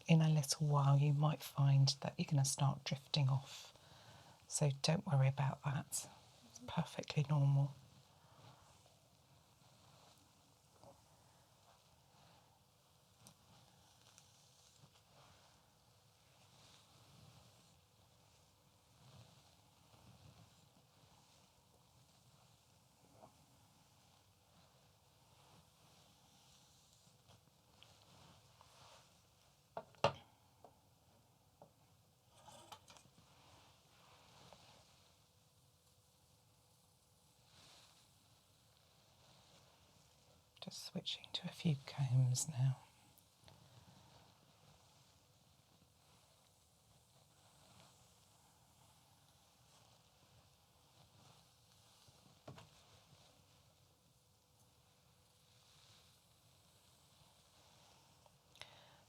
In a little while you might find that you're going to start drifting off. So don't worry about that. It's perfectly normal. Just switching to a few combs now.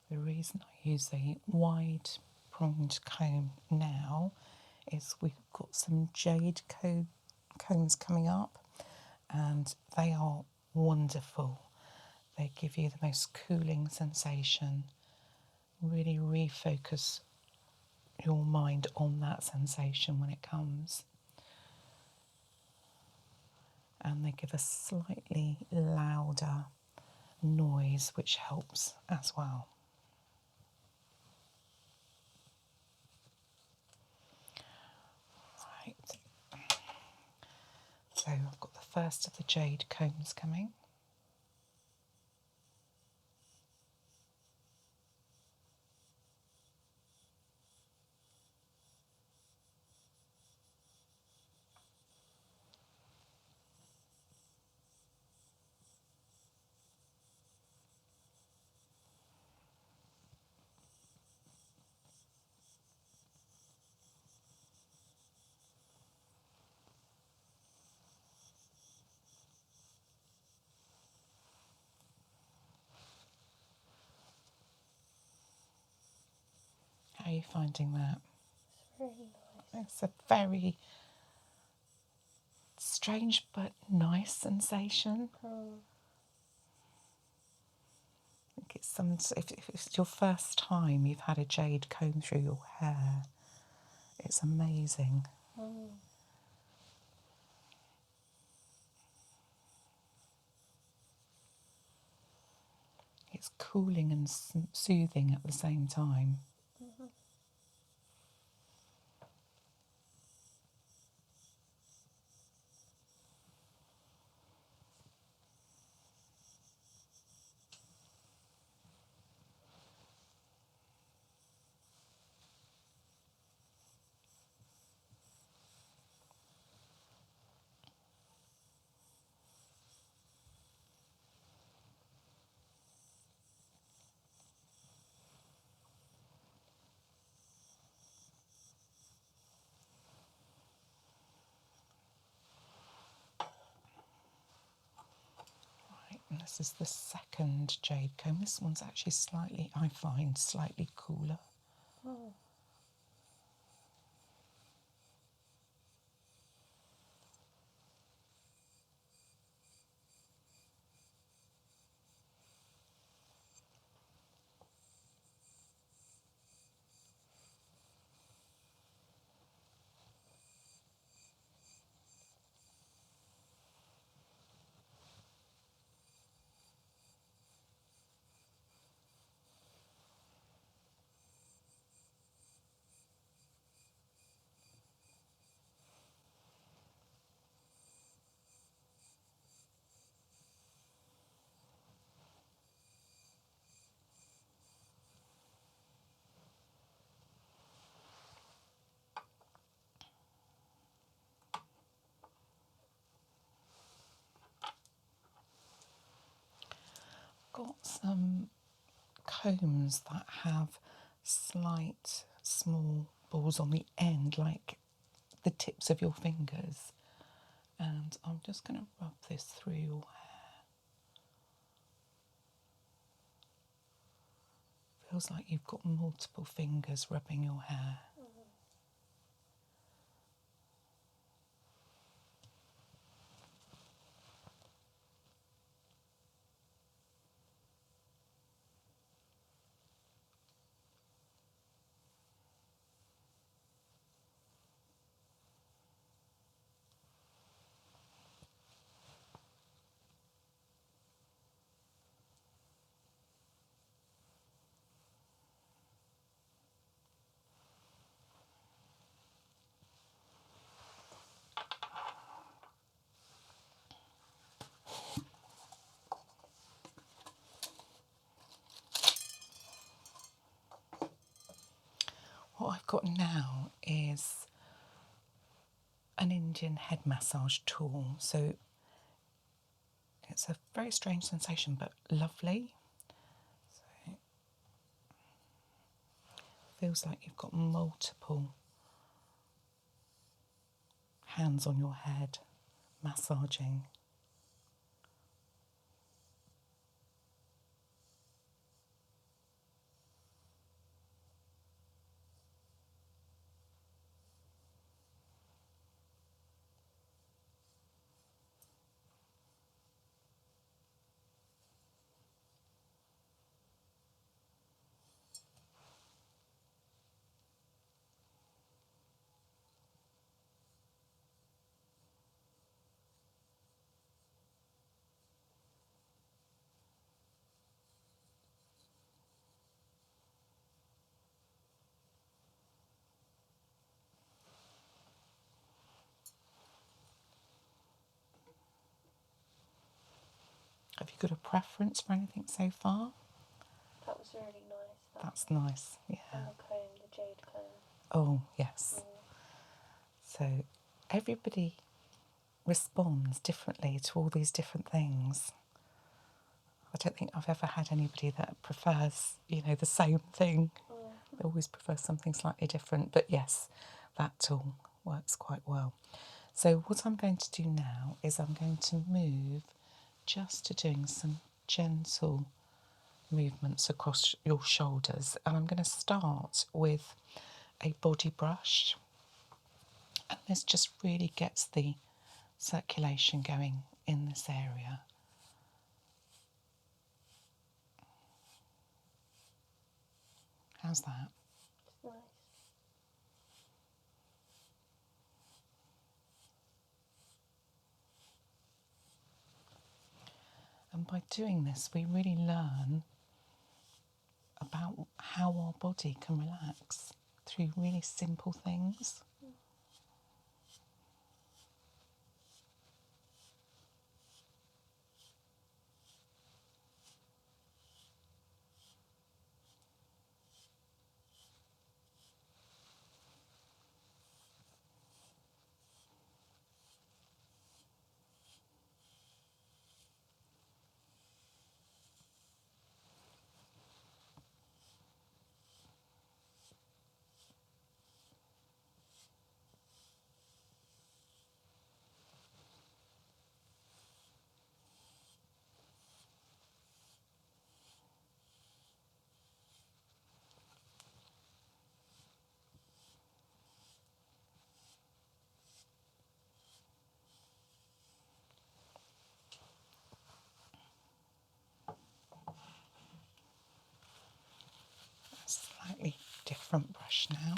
The reason I use a wide pronged comb now is we've got some jade combs coming up, and they are wonderful. They give you the most cooling sensation. Really refocus your mind on that sensation when it comes. And they give a slightly louder noise, which helps as well. Right. So I've got the first of the jade combs coming. How are you finding that? It's very nice. It's a very strange but nice sensation. Oh. I think it's if it's your first time you've had a jade comb through your hair, it's amazing. Oh. It's cooling and soothing at the same time. Mm-hmm. Right, and this is the second jade comb. This one's actually slightly, I find, slightly cooler. Oh. Got some combs that have slight small balls on the end, like the tips of your fingers. And I'm just going to rub this through your hair. Feels like you've got multiple fingers rubbing your hair. What I've got now is an Indian head massage tool. So it's a very strange sensation, but lovely. So feels like you've got multiple hands on your head massaging. Have you got a preference for anything so far? That was really nice. That's nice, yeah. And the comb, the jade comb. Oh, yes. So everybody responds differently to all these different things. I don't think I've ever had anybody that prefers, the same thing. They always prefer something slightly different. But yes, that tool works quite well. So what I'm going to do now is I'm going to move just to doing some gentle movements across your shoulders. And I'm going to start with a body brush. And this just really gets the circulation going in this area. How's that? Nice. And by doing this, we really learn about how our body can relax through really simple things. A slightly different brush now.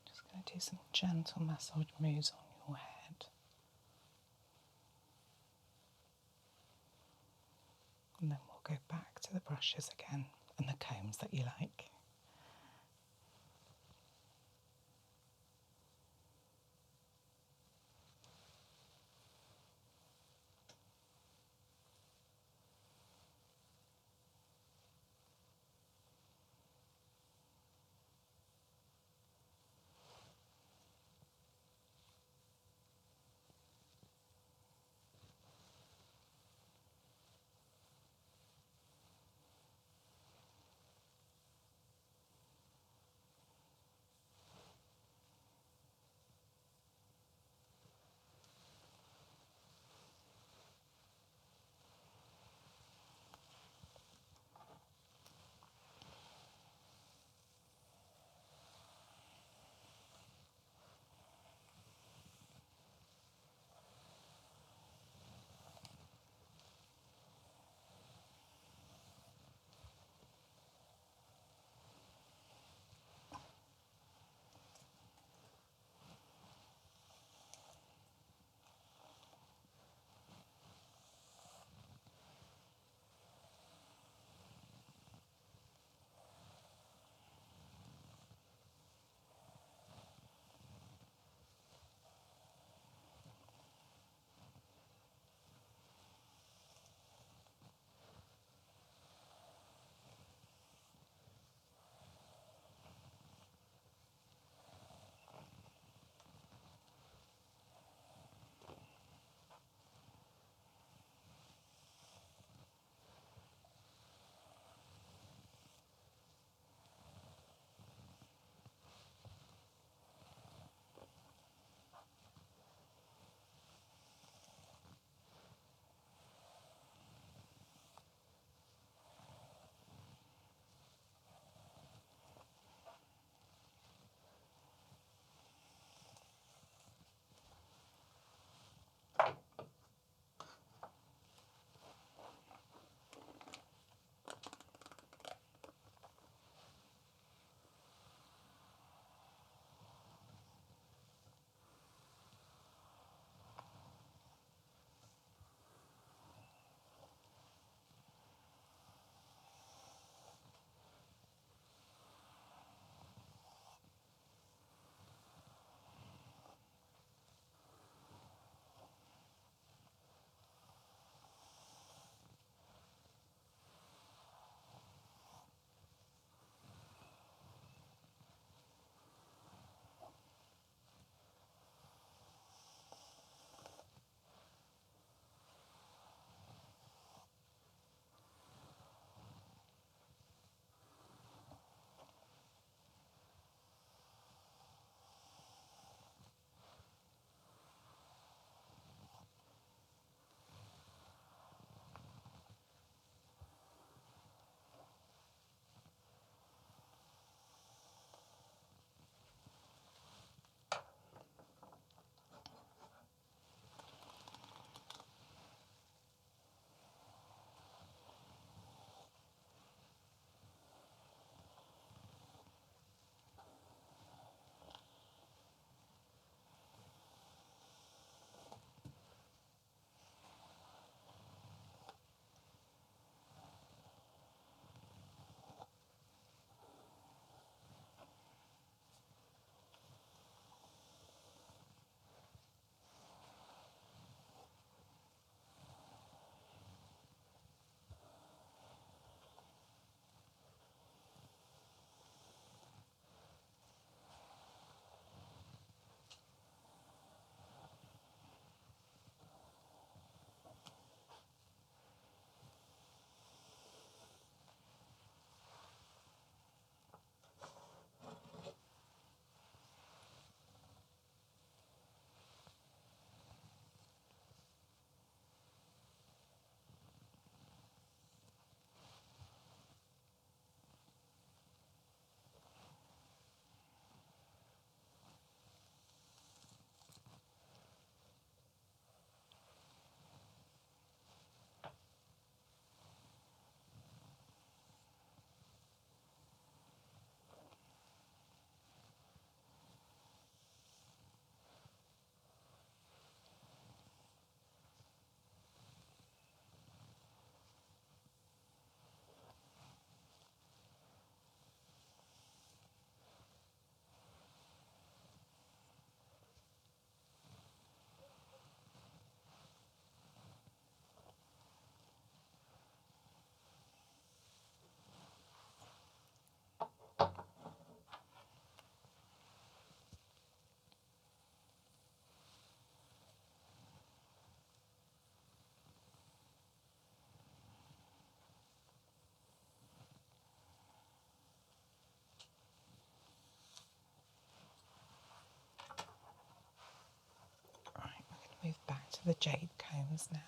Just going to do some gentle massage moves on your head. And then we'll go back to the brushes again and the combs that you like. Move back to the jade combs now.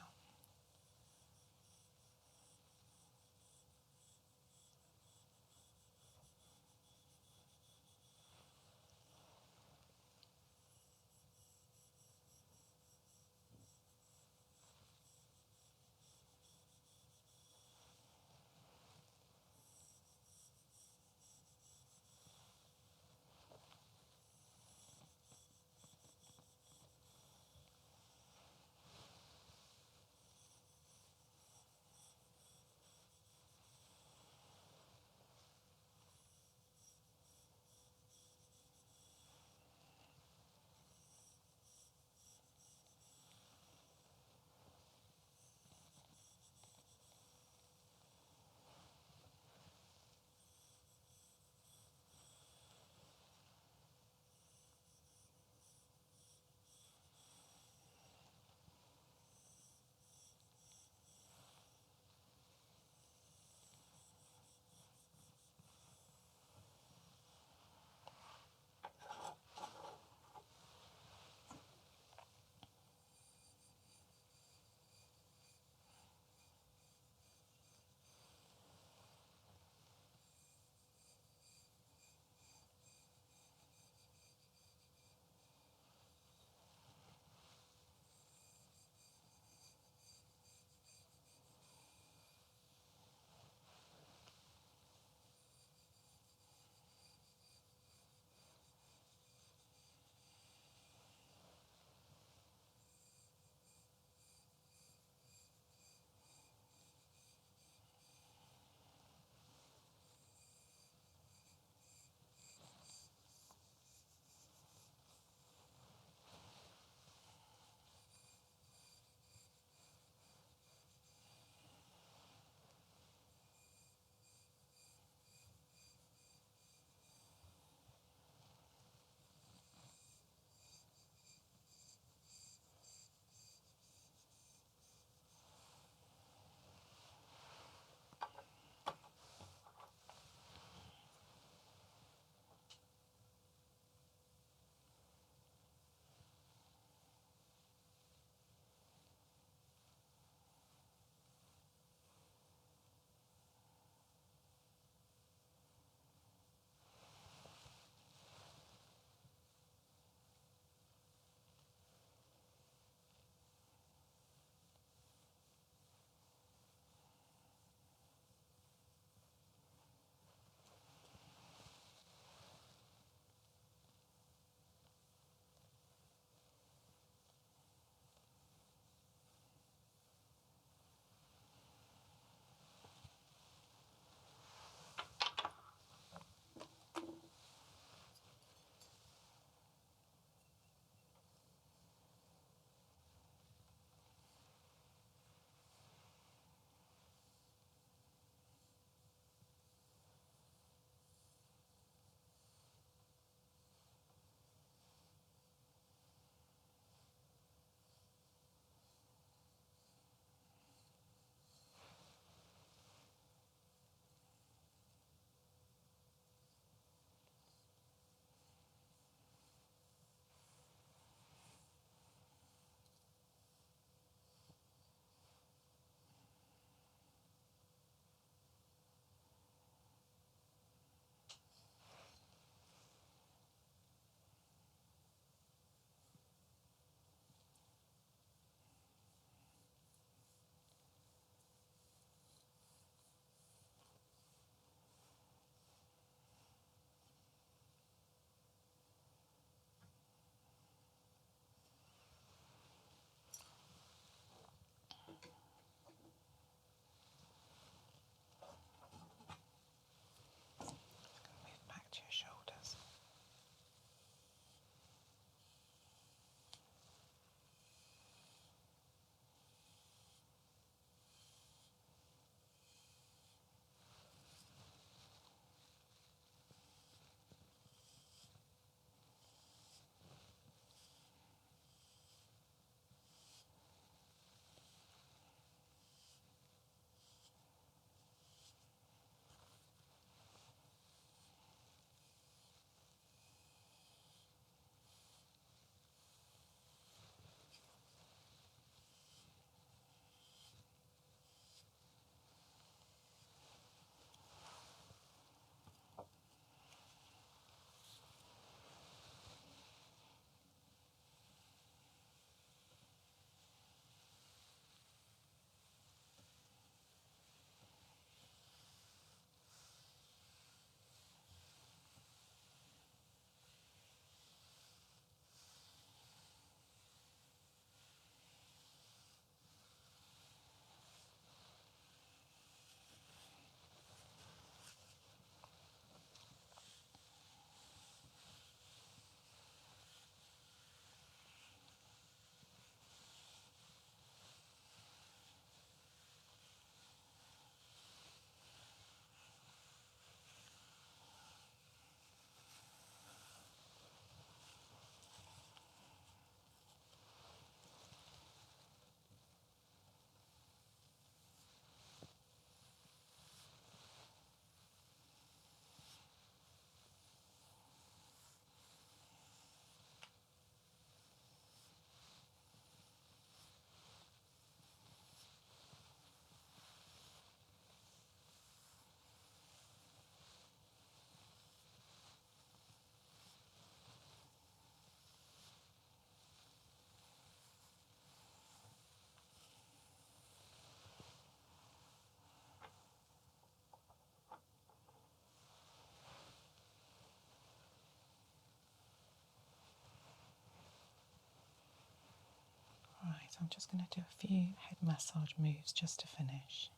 Move back to your shoulders. So I'm just going to do a few head massage moves just to finish.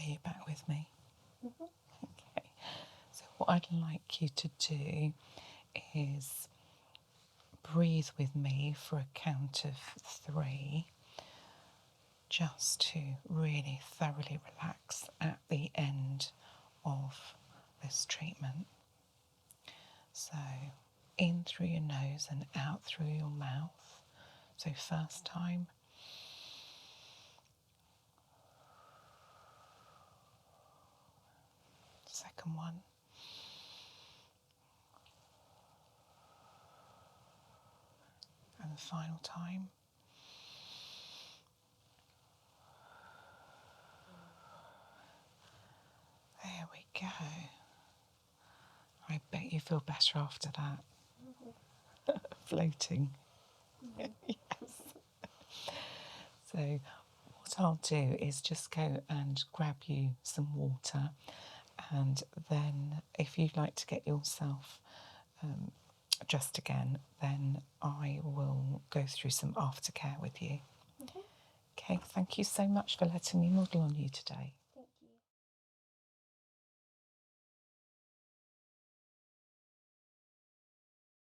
Are you back with me? Mm-hmm. Okay. So what I'd like you to do is breathe with me for a count of 3, just to really thoroughly relax at the end of this treatment. So in through your nose and out through your mouth. So first time. Second one. And the final time. There we go. I bet you feel better after that. Floating. Yes. So what I'll do is just go and grab you some water, and then if you'd like to get yourself dressed again, then I will go through some aftercare with you. Mm-hmm. Okay, thank you so much for letting me model on you today.